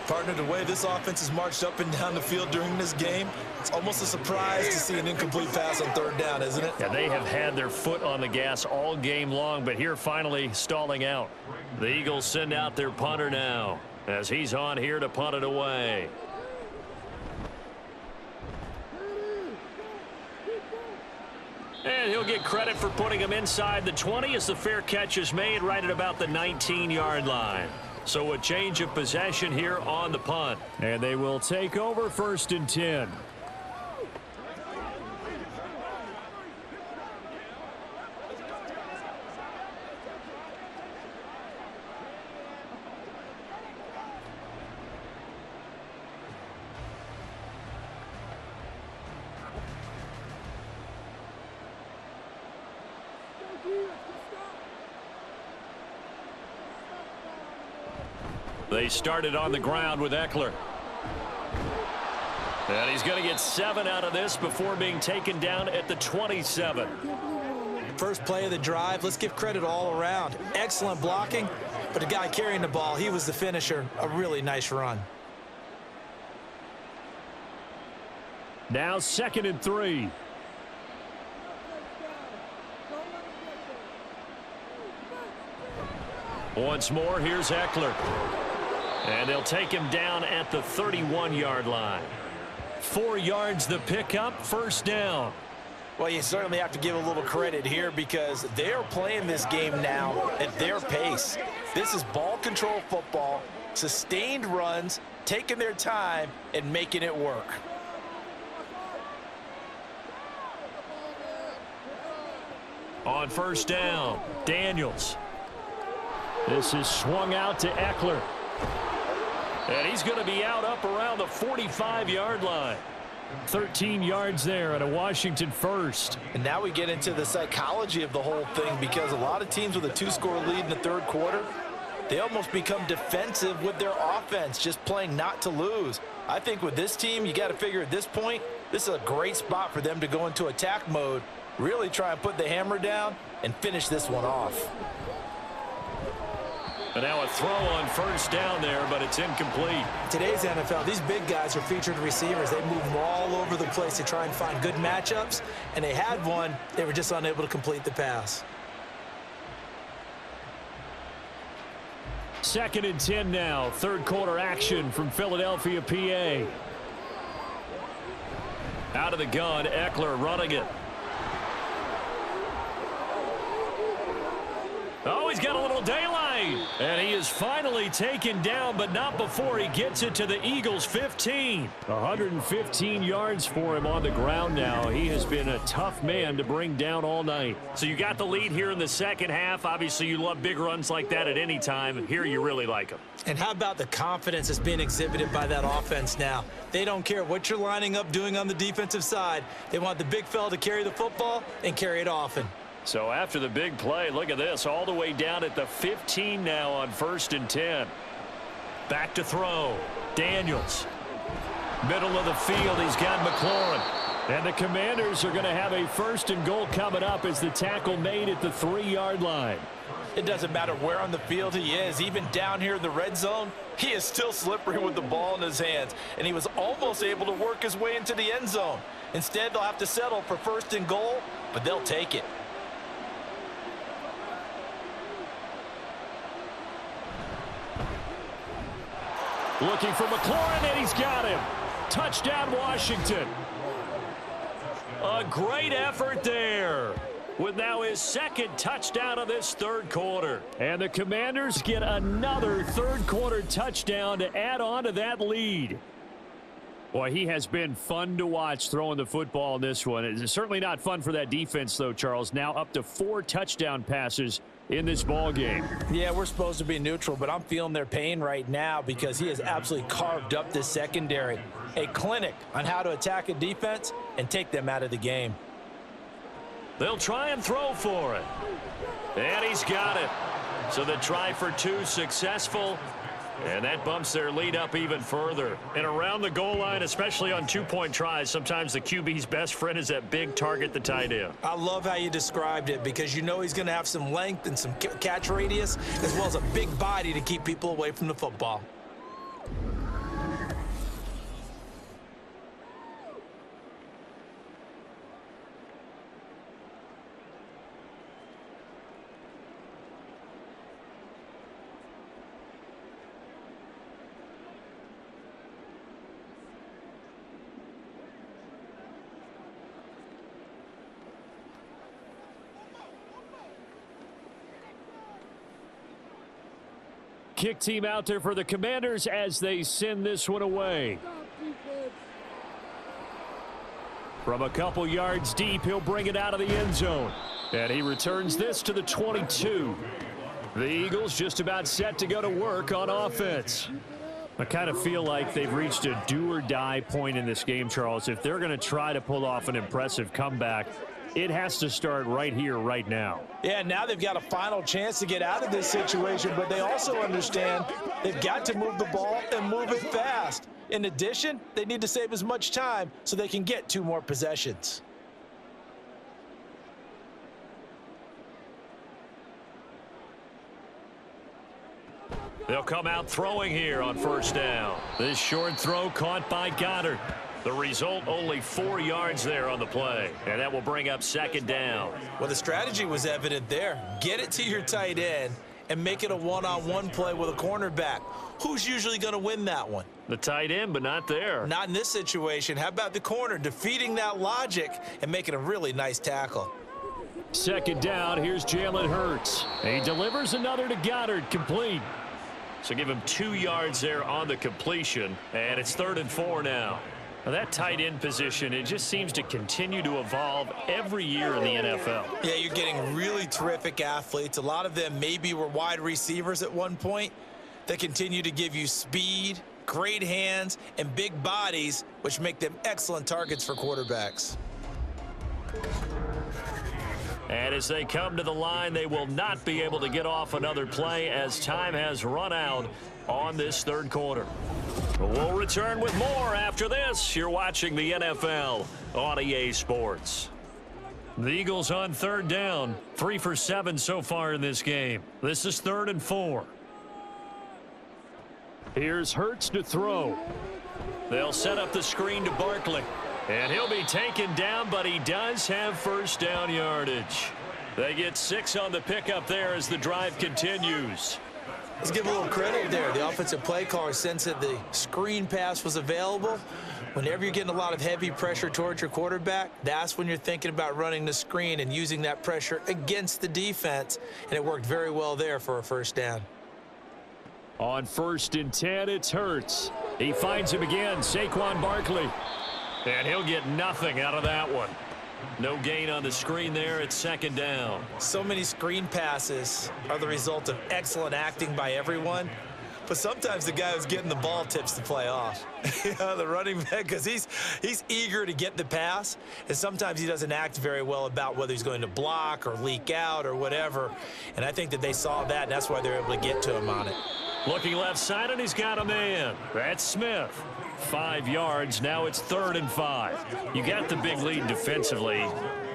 Partner, the way this offense has marched up and down the field during this game, it's almost a surprise to see an incomplete pass on 3rd down, isn't it? Yeah, they have had their foot on the gas all game long, but here finally stalling out. The Eagles send out their punter now as he's on here to punt it away. And he'll get credit for putting him inside the 20 as the fair catch is made right at about the 19-yard line. So a change of possession here on the punt. And they will take over 1st and 10. They started on the ground with Eckler. And he's going to get 7 out of this before being taken down at the 27. First play of the drive, let's give credit all around. Excellent blocking, but the guy carrying the ball, he was the finisher. A really nice run. Now 2nd and 3. Once more, here's Eckler. And they'll take him down at the 31-yard line. 4 yards the pickup, 1st down. Well, you certainly have to give a little credit here because they're playing this game now at their pace. This is ball control football, sustained runs, taking their time and making it work. On 1st down, Daniels. This is swung out to Eckler. And he's going to be out up around the 45-yard line. 13 yards there and a Washington first. And now we get into the psychology of the whole thing because a lot of teams with a 2-score lead in the 3rd quarter, they almost become defensive with their offense, just playing not to lose. I think with this team, you got to figure at this point, this is a great spot for them to go into attack mode, really try and put the hammer down and finish this one off. And now a throw on first down there, but it's incomplete. Today's NFL, these big guys are featured receivers. They move them all over the place to try and find good matchups, and they had one. They were just unable to complete the pass. 2nd and 10 now. Third quarter action from Philadelphia, PA. Out of the gun, Eckler running it. Oh, he's got a little daylight. And he is finally taken down, but not before he gets it to the Eagles' 15. 115 yards for him on the ground now. He has been a tough man to bring down all night. So you got the lead here in the second half. Obviously, you love big runs like that at any time. Here you really like them. And how about the confidence that's being exhibited by that offense now? They don't care what you're lining up doing on the defensive side. They want the big fella to carry the football and carry it often. So after the big play, look at this, all the way down at the 15 now on 1st and 10. Back to throw. Daniels. Middle of the field, he's got McLaurin. And the Commanders are going to have a 1st and goal coming up as the tackle made at the 3-yard line. It doesn't matter where on the field he is, even down here in the red zone, he is still slippery with the ball in his hands, and he was almost able to work his way into the end zone. Instead, they'll have to settle for 1st and goal, but they'll take it. Looking for McLaurin, and he's got him. Touchdown, Washington. A great effort there, with now his 2nd touchdown of this 3rd quarter. And the Commanders get another 3rd quarter touchdown to add on to that lead. Boy, he has been fun to watch throwing the football in this one. It's certainly not fun for that defense, though, Charles. Now up to 4 touchdown passes in this ball game. Yeah, we're supposed to be neutral, but I'm feeling their pain right now because he has absolutely carved up this secondary. A clinic on how to attack a defense and take them out of the game. They'll try and throw for it. And he's got it. So the try for 2 successful. And that bumps their lead up even further. And around the goal line, especially on 2-point tries, sometimes the QB's best friend is that big target, the tight end. I love how you described it because you know he's going to have some length and some catch radius as well as a big body to keep people away from the football. Kick team out there for the Commanders as they send this one away. From a couple yards deep, he'll bring it out of the end zone. And he returns this to the 22. The Eagles just about set to go to work on offense. I kind of feel like they've reached a do-or-die point in this game, Charles. If they're going to try to pull off an impressive comeback, it has to start right here, right now. Yeah, now they've got a final chance to get out of this situation, but they also understand they've got to move the ball and move it fast. In addition, they need to save as much time so they can get 2 more possessions. They'll come out throwing here on 1st down. This short throw caught by Goedert. The result, only 4 yards there on the play. And that will bring up 2nd down. Well, the strategy was evident there. Get it to your tight end and make it a one-on-one play with a cornerback. Who's usually going to win that one? The tight end, but not there. Not in this situation. How about the corner defeating that logic and making a really nice tackle? 2nd down, here's Jalen Hurts. He delivers another to Goedert, complete. So give him 2 yards there on the completion, and it's 3rd and 4 now. Now that tight end position, it just seems to continue to evolve every year in the NFL. Yeah, you're getting really terrific athletes. A lot of them maybe were wide receivers at one point. They continue to give you speed, great hands, and big bodies, which make them excellent targets for quarterbacks. And as they come to the line, they will not be able to get off another play as time has run out on this third quarter. We'll return with more after this. You're watching the NFL on EA Sports. The Eagles on third down. 3 for 7 so far in this game. This is 3rd and 4. Here's Hurts to throw. They'll set up the screen to Barkley. And he'll be taken down, but he does have first down yardage. They get 6 on the pickup there as the drive continues. Let's give a little credit there. The offensive play caller sensed that the screen pass was available. Whenever you're getting a lot of heavy pressure towards your quarterback, that's when you're thinking about running the screen and using that pressure against the defense. And it worked very well there for a first down. On 1st and 10, it's Hurts. He finds him again, Saquon Barkley. And he'll get nothing out of that one. No gain on the screen there. It's 2nd down. So many screen passes are the result of excellent acting by everyone. But sometimes the guy who's getting the ball tips the play off. The running back, because he's eager to get the pass. And sometimes he doesn't act very well about whether he's going to block or leak out or whatever. And I think that they saw that, and that's why they're able to get to him on it. Looking left side, and he's got a man. That's Smith. 5 yards. Now it's 3rd and 5. You got the big lead defensively.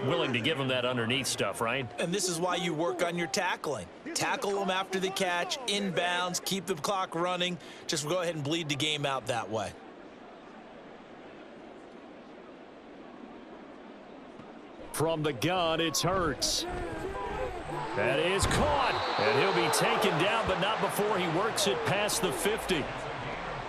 Willing to give him that underneath stuff, right? And this is why you work on your tackling. Tackle them after the catch, inbounds, keep the clock running. Just go ahead and bleed the game out that way. From the gun, it's Hurts. That is caught. And he'll be taken down, but not before he works it past the 50.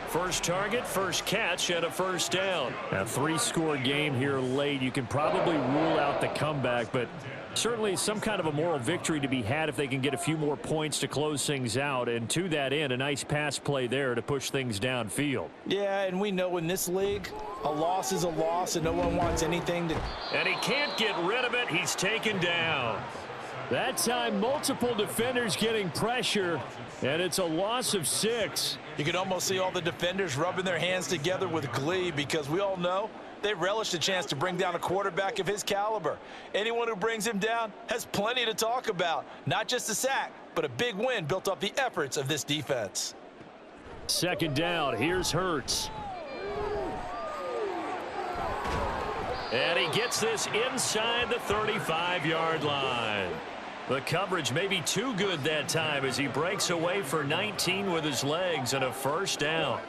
First target, first catch, and a first down. A 3-score game here late. You can probably rule out the comeback, but certainly some kind of a moral victory to be had if they can get a few more points to close things out. And to that end, a nice pass play there to push things downfield. Yeah, and we know in this league, a loss is a loss, and no one wants anything to... And he can't get rid of it. He's taken down. That time, multiple defenders getting pressure, and it's a loss of 6. You can almost see all the defenders rubbing their hands together with glee because we all know they relish the chance to bring down a quarterback of his caliber. Anyone who brings him down has plenty to talk about. Not just a sack, but a big win built off the efforts of this defense. 2nd down. Here's Hurts. And he gets this inside the 35-yard line. The coverage may be too good that time as he breaks away for 19 with his legs and a first down.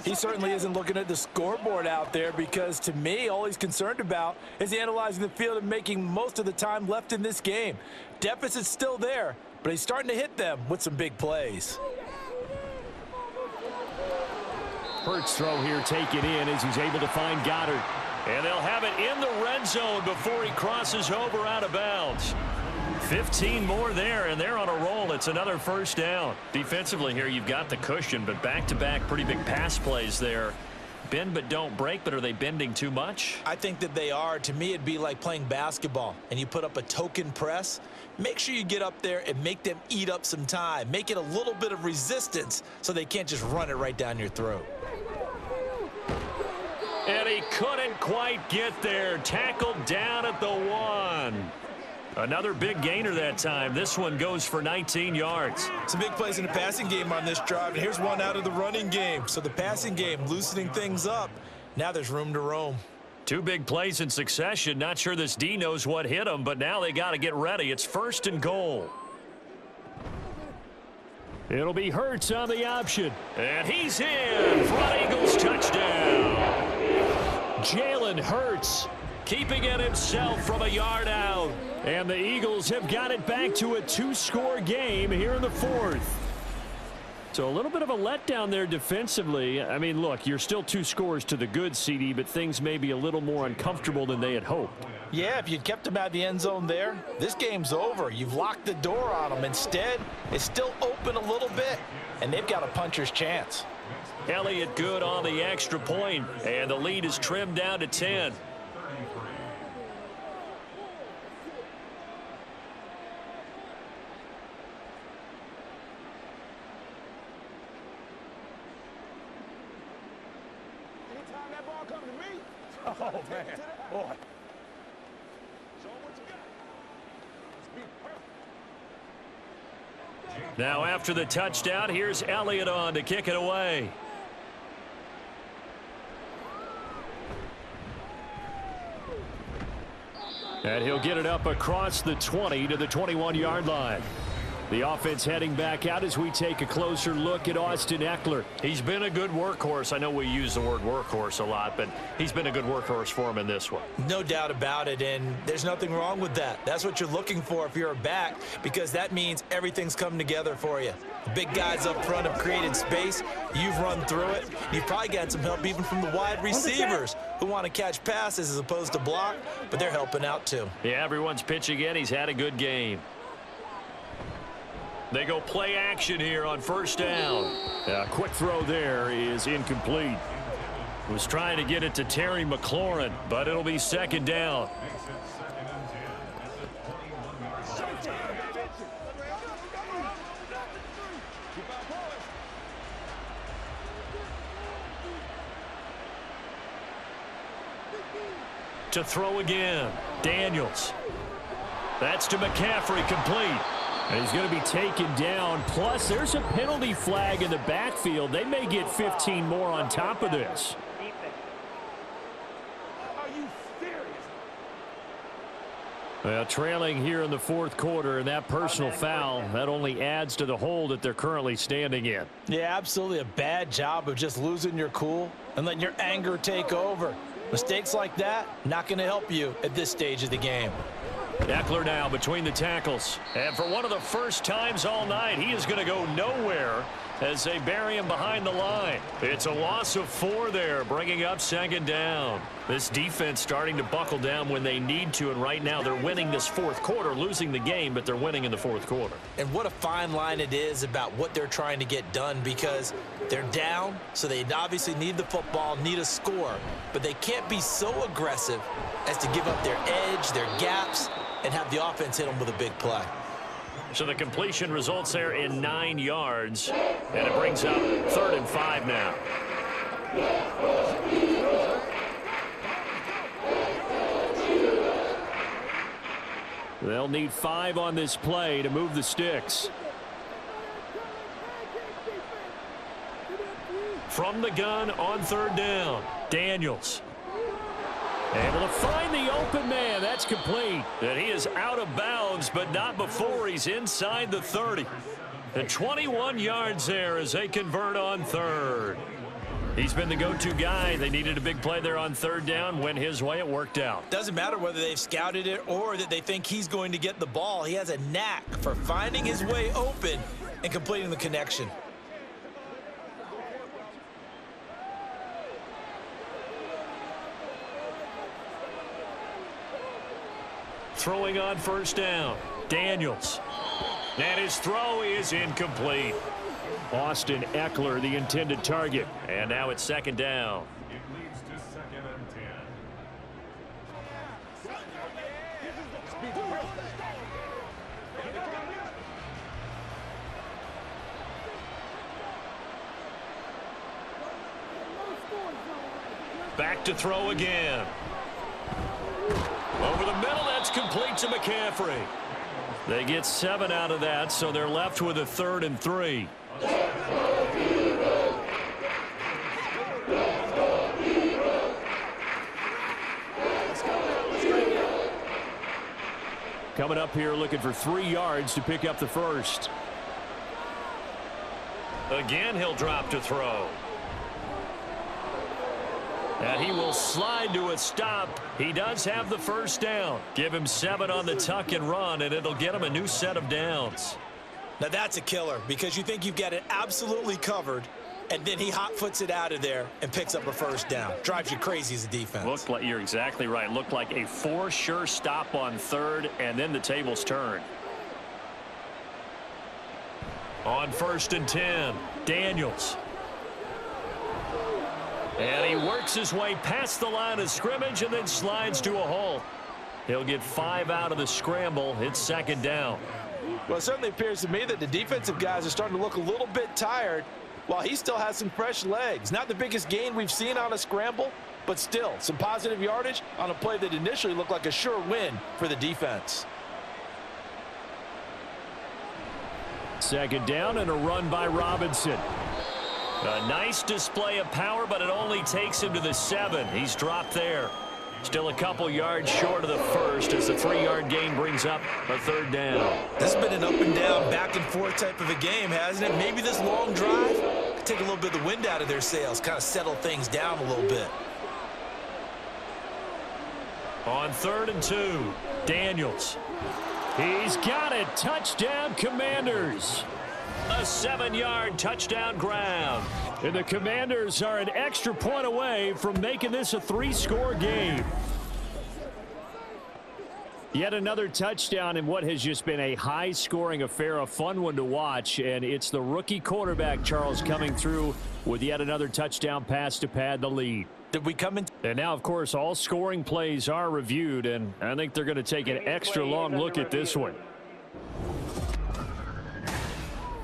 He certainly isn't looking at the scoreboard out there because, to me, all he's concerned about is analyzing the field and making most of the time left in this game. Deficit's still there, but he's starting to hit them with some big plays. Hurts throw here taken in as he's able to find Goedert. And they'll have it in the red zone before he crosses over out of bounds. 15 more there, and they're on a roll. It's another first down. Defensively here, you've got the cushion, but back-to-back pretty big pass plays there. Bend but don't break, but are they bending too much? I think that they are. To me, it'd be like playing basketball, and you put up a token press. Make sure you get up there and make them eat up some time. Make it a little bit of resistance so they can't just run it right down your throat. And he couldn't quite get there. Tackled down at the 1. Another big gainer that time. This one goes for 19 yards. Some big plays in the passing game on this drive, and here's one out of the running game. So the passing game loosening things up. Now there's room to roam. 2 big plays in succession. Not sure this D knows what hit him, but now they got to get ready. It's 1st and goal. It'll be Hurts on the option. And he's in. Front Eagles touchdown. Jalen Hurts keeping it himself from a yard out. And the Eagles have got it back to a 2-score game here in the 4th. So a little bit of a letdown there defensively. I mean, look, you're still 2 scores to the good, CD, but things may be a little more uncomfortable than they had hoped. Yeah, if you'd kept him out of the end zone there, this game's over. You've locked the door on him. Instead, it's still open a little bit, and they've got a puncher's chance. Elliott good on the extra point, and the lead is trimmed down to 10. Anytime that ball comes to me, oh, man, boy. Show 'em what you got. Now after the touchdown, here's Elliott on to kick it away. And he'll get it up across the 20 to the 21-yard line. The offense heading back out as we take a closer look at Austin Eckler. He's been a good workhorse. I know we use the word workhorse a lot, but he's been a good workhorse for him in this one. No doubt about it, and there's nothing wrong with that. That's what you're looking for if you're a back, because that means everything's coming together for you. The big guys up front have created space. You've run through it. You've probably got some help even from the wide receivers who want to catch passes as opposed to block, but they're helping out too. Yeah, everyone's pitching in. He's had a good game. They go play action here on first down. A quick throw there is incomplete. Was trying to get it to Terry McLaurin, but it'll be second down. To throw again, Daniels. That's to McCaffrey, complete. And he's going to be taken down. Plus, there's a penalty flag in the backfield. They may get 15 more on top of this. Are you serious? Well, trailing here in the fourth quarter, and that personal foul, that only adds to the hole that they're currently standing in. Yeah, absolutely a bad job of just losing your cool and letting your anger take over. Mistakes like that, not going to help you at this stage of the game. Eckler now between the tackles. And for one of the first times all night, he is going to go nowhere as they bury him behind the line. It's a loss of 4 there, bringing up second down. This defense starting to buckle down when they need to, and right now they're winning this fourth quarter, losing the game, but they're winning in the fourth quarter. And what a fine line it is about what they're trying to get done, because they're down, so they obviously need the football, need a score, but they can't be so aggressive as to give up their edge, their gaps, and have the offense hit them with a big play. So the completion results there in 9 yards, and it brings up 3rd and 5 now. They'll need 5 on this play to move the sticks. From the gun on 3rd down, Daniels. Able to find the open man. That's complete. And he is out of bounds, but not before he's inside the 30. And 21 yards there as they convert on 3rd. He's been the go-to guy. They needed a big play there on 3rd down. Went his way. It worked out. Doesn't matter whether they've scouted it or that they think he's going to get the ball. He has a knack for finding his way open and completing the connection. Throwing on 1st down, Daniels. And his throw is incomplete. Austin Eckler, the intended target. And now it's 2nd down. It leads to 2nd and 10. Back to throw again. Over the middle, that's complete to McCaffrey. They get 7 out of that, so they're left with a 3rd and 3. Coming up here looking for 3 yards to pick up the first. Again, he'll drop to throw. And he will slide to a stop. He does have the 1st down. Give him 7 on the tuck and run, and it'll get him a new set of downs. Now that's a killer, because you think you've got it absolutely covered, and then he hot foots it out of there and picks up a 1st down. Drives you crazy as a defense. Looked like, you're exactly right. Looked like a 4 sure stop on 3rd, and then the tables turn. On 1st and 10, Daniels. And he works his way past the line of scrimmage and then slides to a halt. He'll get 5 out of the scramble. It's 2nd down. Well, it certainly appears to me that the defensive guys are starting to look a little bit tired while he still has some fresh legs. Not the biggest gain we've seen on a scramble, but still some positive yardage on a play that initially looked like a sure win for the defense. Second down and a run by Robinson. A nice display of power, but it only takes him to the 7. He's dropped there. Still a couple yards short of the first as the 3-yard gain brings up a third down. This has been an up and down, back and forth type of a game, hasn't it? Maybe this long drive could take a little bit of the wind out of their sails, kind of settle things down a little bit. On 3rd and 2, Daniels. He's got it. Touchdown, Commanders. A 7-yard touchdown ground. And the Commanders are an extra point away from making this a 3-score game. Yet another touchdown in what has just been a high-scoring affair, a fun one to watch. And it's the rookie quarterback, Charles, coming through with yet another touchdown pass to pad the lead. Did we come in? And now, of course, all scoring plays are reviewed, and I think they're going to take an extra long look at this one.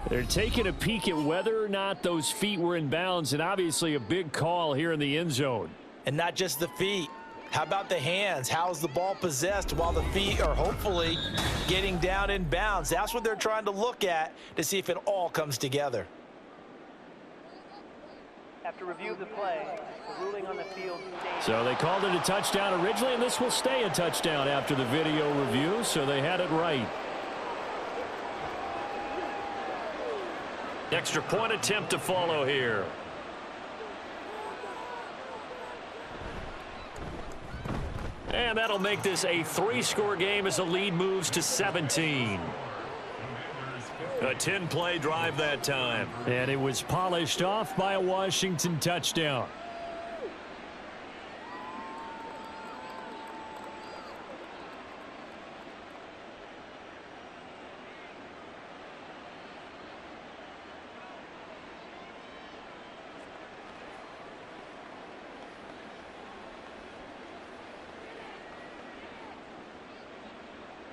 They're taking a peek at whether or not those feet were in bounds, and obviously a big call here in the end zone. And not just the feet. How about the hands? How's the ball possessed while the feet are hopefully getting down in bounds? That's what they're trying to look at to see if it all comes together. After review of the play, the ruling on the field stays. So they called it a touchdown originally, and this will stay a touchdown after the video review, so they had it right. Extra point attempt to follow here. And that'll make this a 3-score game as the lead moves to 17. A 10-play drive that time. And it was polished off by a Washington touchdown.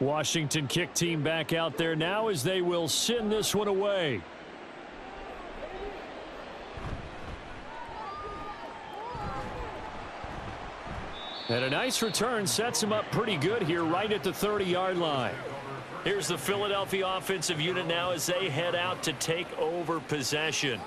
Washington kick team back out there now as they will send this one away. And a nice return sets him up pretty good here right at the 30-yard line. Here's the Philadelphia offensive unit now as they head out to take over possession.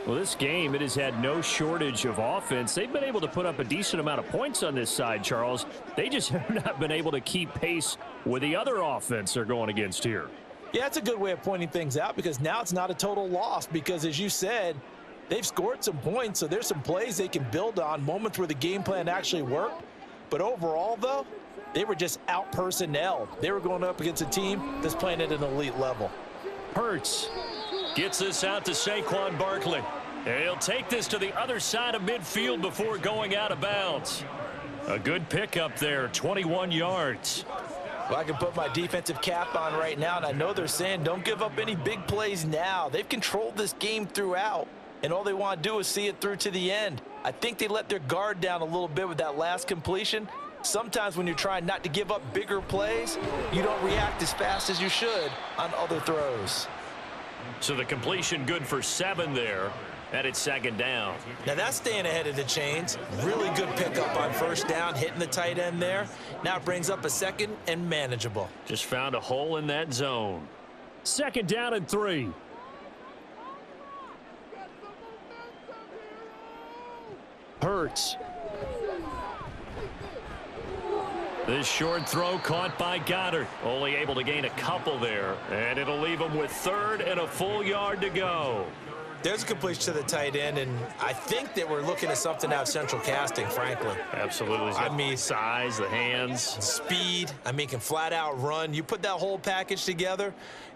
Well, this game, it has had no shortage of offense. They've been able to put up a decent amount of points on this side, Charles. They just have not been able to keep pace with the other offense they're going against here. Yeah, that's a good way of pointing things out because now it's not a total loss because, as you said, they've scored some points, so there's some plays they can build on, moments where the game plan actually worked. But overall, though, they were just out-personnelled. They were going up against a team that's playing at an elite level. Hurts gets this out to Saquon Barkley. And he'll take this to the other side of midfield before going out of bounds. A good pickup there, 21 yards. Well, I can put my defensive cap on right now, and I know they're saying don't give up any big plays now. They've controlled this game throughout, and all they want to do is see it through to the end. I think they let their guard down a little bit with that last completion. Sometimes when you're trying not to give up bigger plays, you don't react as fast as you should on other throws. So the completion good for 7 there. And it's second down. Now that's staying ahead of the chains. Really good pickup on first down, hitting the tight end there. Now it brings up a second and manageable. Just found a hole in that zone. Second down and 3. Hurts. This short throw caught by Goedert. Only able to gain a couple there. And it'll leave him with 3rd and a full yard to go. There's a completion to the tight end, and I think that we're looking at something out of central casting, frankly. Absolutely. I mean, size, the hands. Speed. I mean, can flat out run. You put that whole package together,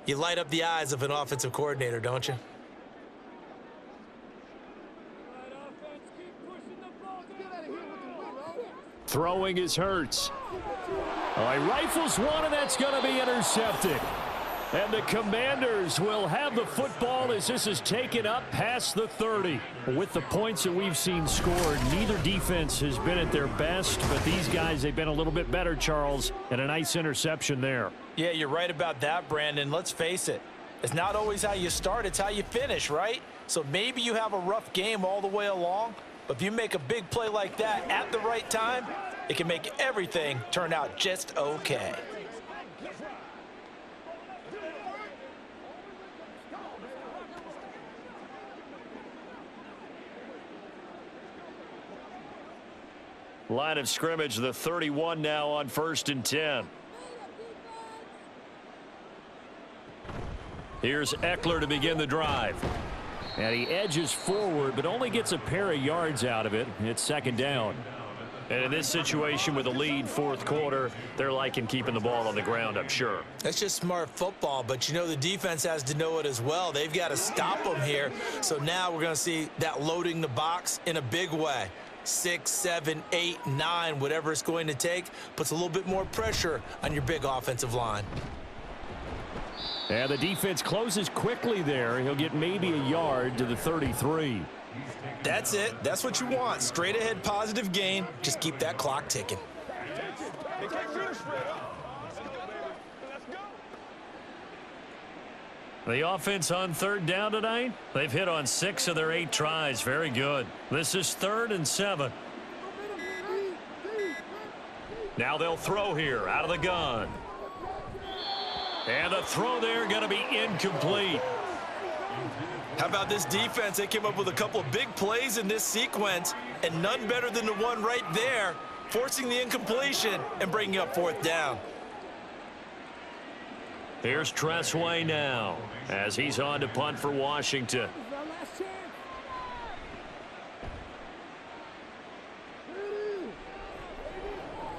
you light up the eyes of an offensive coordinator, don't you? Throwing is Hurts. All right, rifles one, and that's going to be intercepted. And the Commanders will have the football as this is taken up past the 30. With the points that we've seen scored, neither defense has been at their best, but these guys, they've been a little bit better, Charles, and a nice interception there. Yeah, you're right about that, Brandon. Let's face it. It's not always how you start, it's how you finish, right? So maybe you have a rough game all the way along, but if you make a big play like that at the right time, it can make everything turn out just okay. Line of scrimmage, the 31 now on 1st and 10. Here's Eckler to begin the drive. And he edges forward, but only gets a pair of yards out of it. It's 2nd down. And in this situation with a lead 4th quarter, they're liking keeping the ball on the ground, I'm sure. That's just smart football, but you know the defense has to know it as well. They've got to stop them here. So now we're going to see that loading the box in a big way. 6, 7, 8, 9, whatever it's going to take, puts a little bit more pressure on your big offensive line. And the defense closes quickly there. He'll get maybe a yard to the 33. That's it. That's what you want. Straight ahead positive gain. Just keep that clock ticking. The offense on 3rd down tonight, they've hit on 6 of their 8 tries. Very good. This is 3rd and 7. Now they'll throw here out of the gun. And the throw there going to be incomplete. How about this defense? They came up with a couple of big plays in this sequence, and none better than the one right there, forcing the incompletion and bringing up 4th down. Here's Tressway now as he's on to punt for Washington.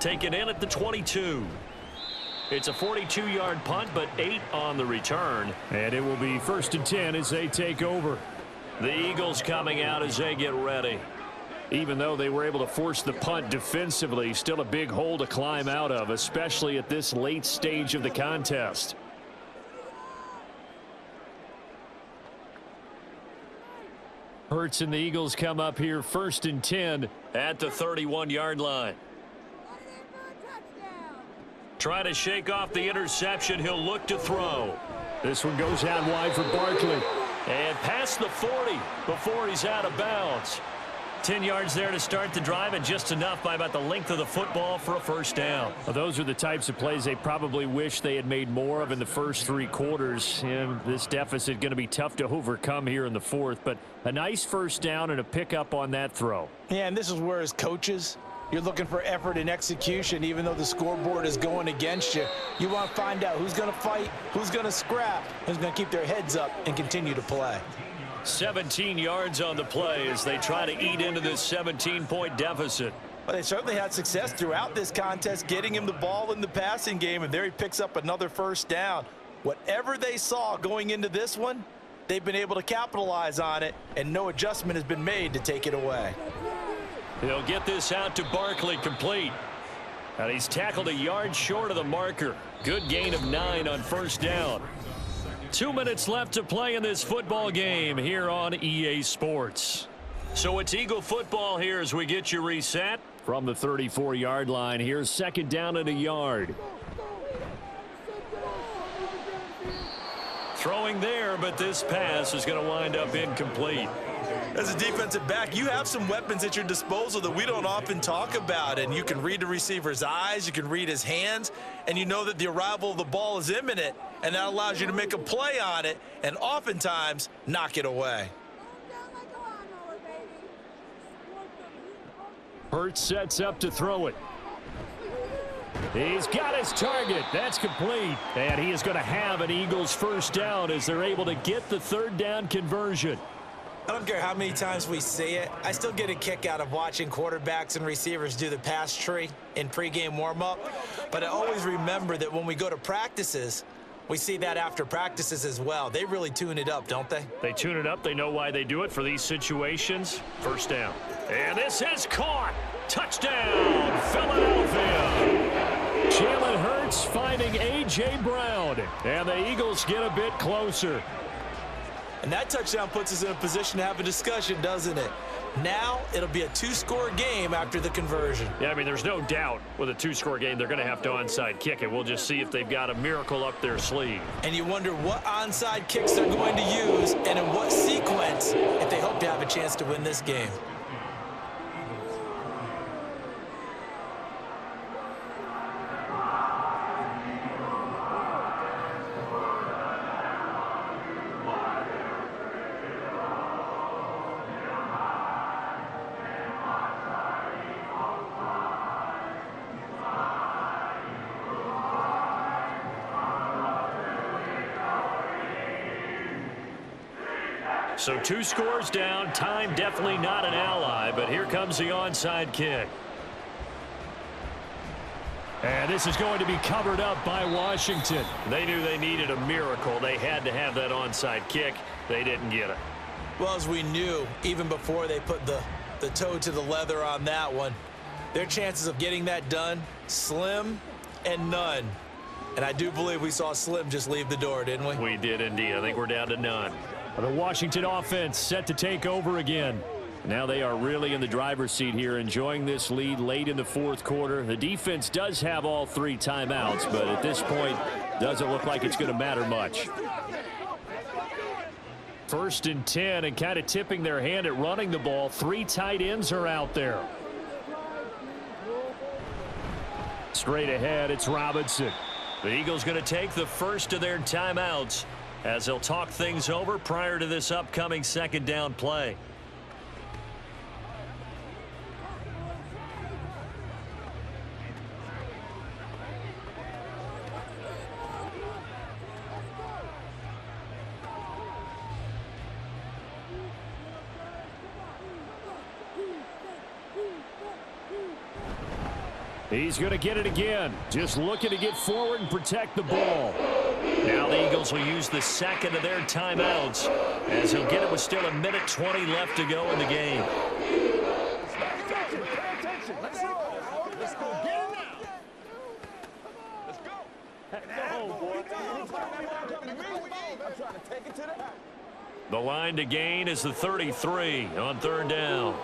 Taken in at the 22. It's a 42-yard punt, but 8 on the return. And it will be 1st and 10 as they take over. The Eagles coming out as they get ready. Even though they were able to force the punt defensively, still a big hole to climb out of, especially at this late stage of the contest. Hurts and the Eagles come up here 1st and 10 at the 31-yard line. Try to shake off the interception. He'll look to throw. This one goes out wide for Barkley. And past the 40 before he's out of bounds. 10 yards there to start the drive, and just enough by about the length of the football for a 1st down. Well, those are the types of plays they probably wish they had made more of in the first 3 quarters. And this deficit going to be tough to overcome here in the 4th. But a nice 1st down and a pickup on that throw. Yeah, and this is where as coaches, you're looking for effort and execution. Even though the scoreboard is going against you, you want to find out who's going to fight, who's going to scrap, who's going to keep their heads up and continue to play. 17 yards on the play as they try to eat into this 17-point deficit. Well, they certainly had success throughout this contest, getting him the ball in the passing game, and there he picks up another 1st down. Whatever they saw going into this one, they've been able to capitalize on it, and no adjustment has been made to take it away. He'll get this out to Barkley, complete. And he's tackled a yard short of the marker. Good gain of 9 on 1st down. 2 minutes left to play in this football game here on EA Sports. So it's Eagle football here as we get you reset. From the 34-yard line, here's 2nd down and a yard. Throwing there, but this pass is going to wind up incomplete. As a defensive back, you have some weapons at your disposal that we don't often talk about, and you can read the receiver's eyes, you can read his hands, and you know that the arrival of the ball is imminent, and that allows you to make a play on it and oftentimes knock it away. Hurts sets up to throw it. He's got his target. That's complete. And he is going to have an Eagles 1st down as they're able to get the 3rd down conversion. I don't care how many times we see it. I still get a kick out of watching quarterbacks and receivers do the pass tree in pregame warm-up. But I always remember that when we go to practices, we see that after practices as well. They really tune it up, don't they? They tune it up. They know why they do it for these situations. 1st down. And this is caught. Touchdown, Philadelphia. Jalen Hurts finding A.J. Brown. And the Eagles get a bit closer. And that touchdown puts us in a position to have a discussion, doesn't it? Now it'll be a 2-score game after the conversion. Yeah, I mean, there's no doubt with a 2-score game they're going to have to onside kick it. We'll just see if they've got a miracle up their sleeve. And you wonder what onside kicks they're going to use and in what sequence if they hope to have a chance to win this game. So 2 scores down. Time definitely not an ally, but here comes the onside kick. And this is going to be covered up by Washington. They knew they needed a miracle. They had to have that onside kick. They didn't get it. Well, as we knew, even before they put the toe to the leather on that one, their chances of getting that done, slim and none. And I do believe we saw Slim just leave the door, didn't we? We did indeed. I think we're down to none. The Washington offense set to take over again. Now they are really in the driver's seat here, enjoying this lead late in the 4th quarter. The defense does have all 3 timeouts, but at this point, doesn't look like it's going to matter much. 1st and 10, and kind of tipping their hand at running the ball. 3 tight ends are out there. Straight ahead, it's Robinson. The Eagles going to take the first of their timeouts as they'll talk things over prior to this upcoming 2nd down play. He's going to get it again. Just looking to get forward and protect the ball. Now the Eagles will use the 2nd of their timeouts as he'll get it with still 1:20 left to go in the game. Let's go. Get it now. Let's go. I'm trying to take it to the house. The line to gain is the 33 on 3rd down.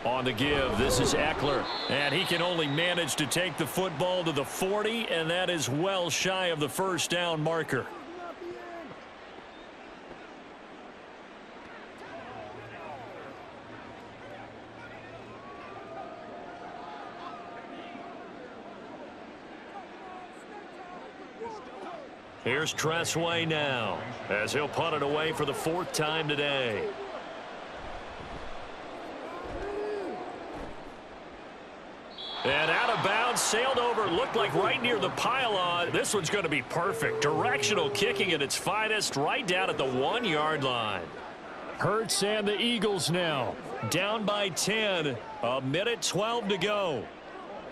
On the give, this is Eckler, and he can only manage to take the football to the 40, and that is well shy of the 1st down marker. Here's Tressway now as he'll punt it away for the 4th time today. And out of bounds, sailed over, looked like right near the pylon. This one's going to be perfect. Directional kicking at its finest, right down at the 1-yard line. Hurts and the Eagles now. Down by 10, 1:12 to go.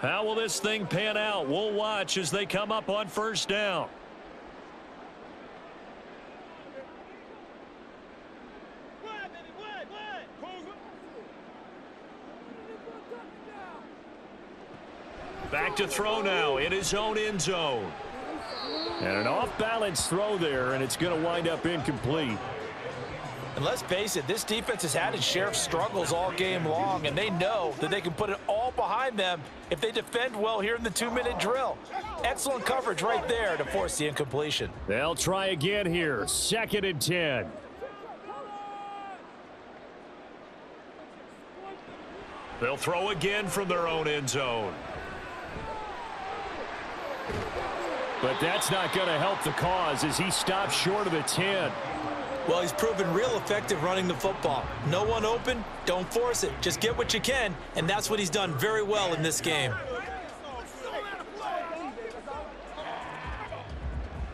How will this thing pan out? We'll watch as they come up on 1st down. Back to throw now in his own end zone. And an off-balance throw there, and it's going to wind up incomplete. And let's face it, this defense has had its share of struggles all game long, and they know that they can put it all behind them if they defend well here in the 2-minute drill. Excellent coverage right there to force the incompletion. They'll try again here. 2nd and 10. They'll throw again from their own end zone. But that's not going to help the cause as he stops short of the 10. Well, he's proven real effective running the football. No one open, don't force it. Just get what you can, and that's what he's done very well in this game.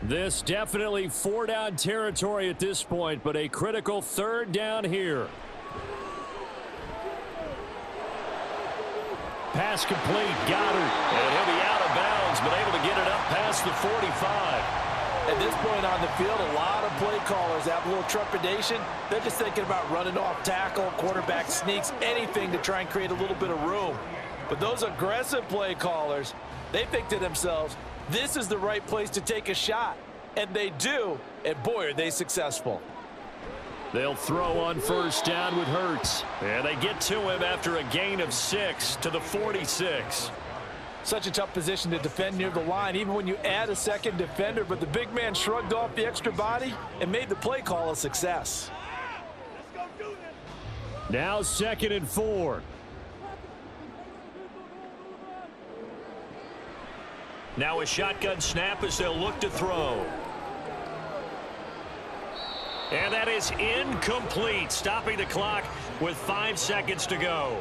This definitely 4-down territory at this point, but a critical 3rd down here. Pass complete, Goedert. And he'll be out of bounds, but able to get it up past the 45. At this point on the field, a lot of play callers have a little trepidation. They're just thinking about running off tackle, quarterback sneaks, anything to try and create a little bit of room. But those aggressive play callers, they think to themselves, this is the right place to take a shot. And they do, and boy, are they successful. They'll throw on 1st down with Hurts. And they get to him after a gain of 6 to the 46. Such a tough position to defend near the line, even when you add a 2nd defender, but the big man shrugged off the extra body and made the play call a success. Now 2nd and 4. Now a shotgun snap as they'll look to throw. And that is incomplete, stopping the clock with 5 seconds to go.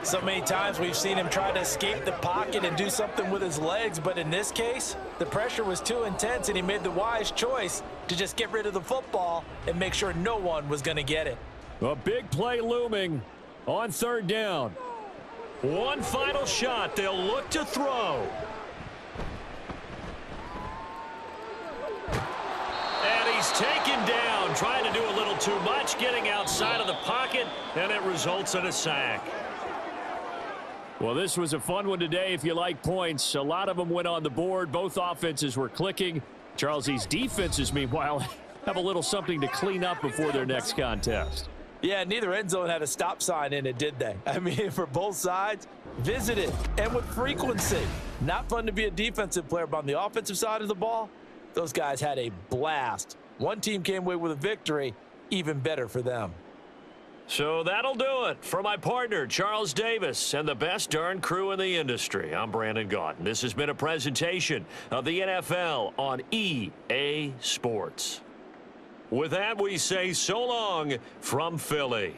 So many times we've seen him try to escape the pocket and do something with his legs, but in this case, the pressure was too intense and he made the wise choice to just get rid of the football and make sure no one was going to get it. A big play looming on third down. One final shot. They'll look to throw. And he's taken down, trying to do a little too much, getting outside of the pocket, and it results in a sack. Well, this was a fun one today if you like points. A lot of them went on the board. Both offenses were clicking. Charles, these defenses, meanwhile, have a little something to clean up before their next contest. Yeah, neither end zone had a stop sign in it, did they? I mean, for both sides, visited and with frequency. Not fun to be a defensive player, but on the offensive side of the ball, those guys had a blast. One team came away with a victory, even better for them. So that'll do it for my partner, Charles Davis, and the best darn crew in the industry. I'm Brandon Gaudin. This has been a presentation of the NFL on EA Sports. With that, we say so long from Philly.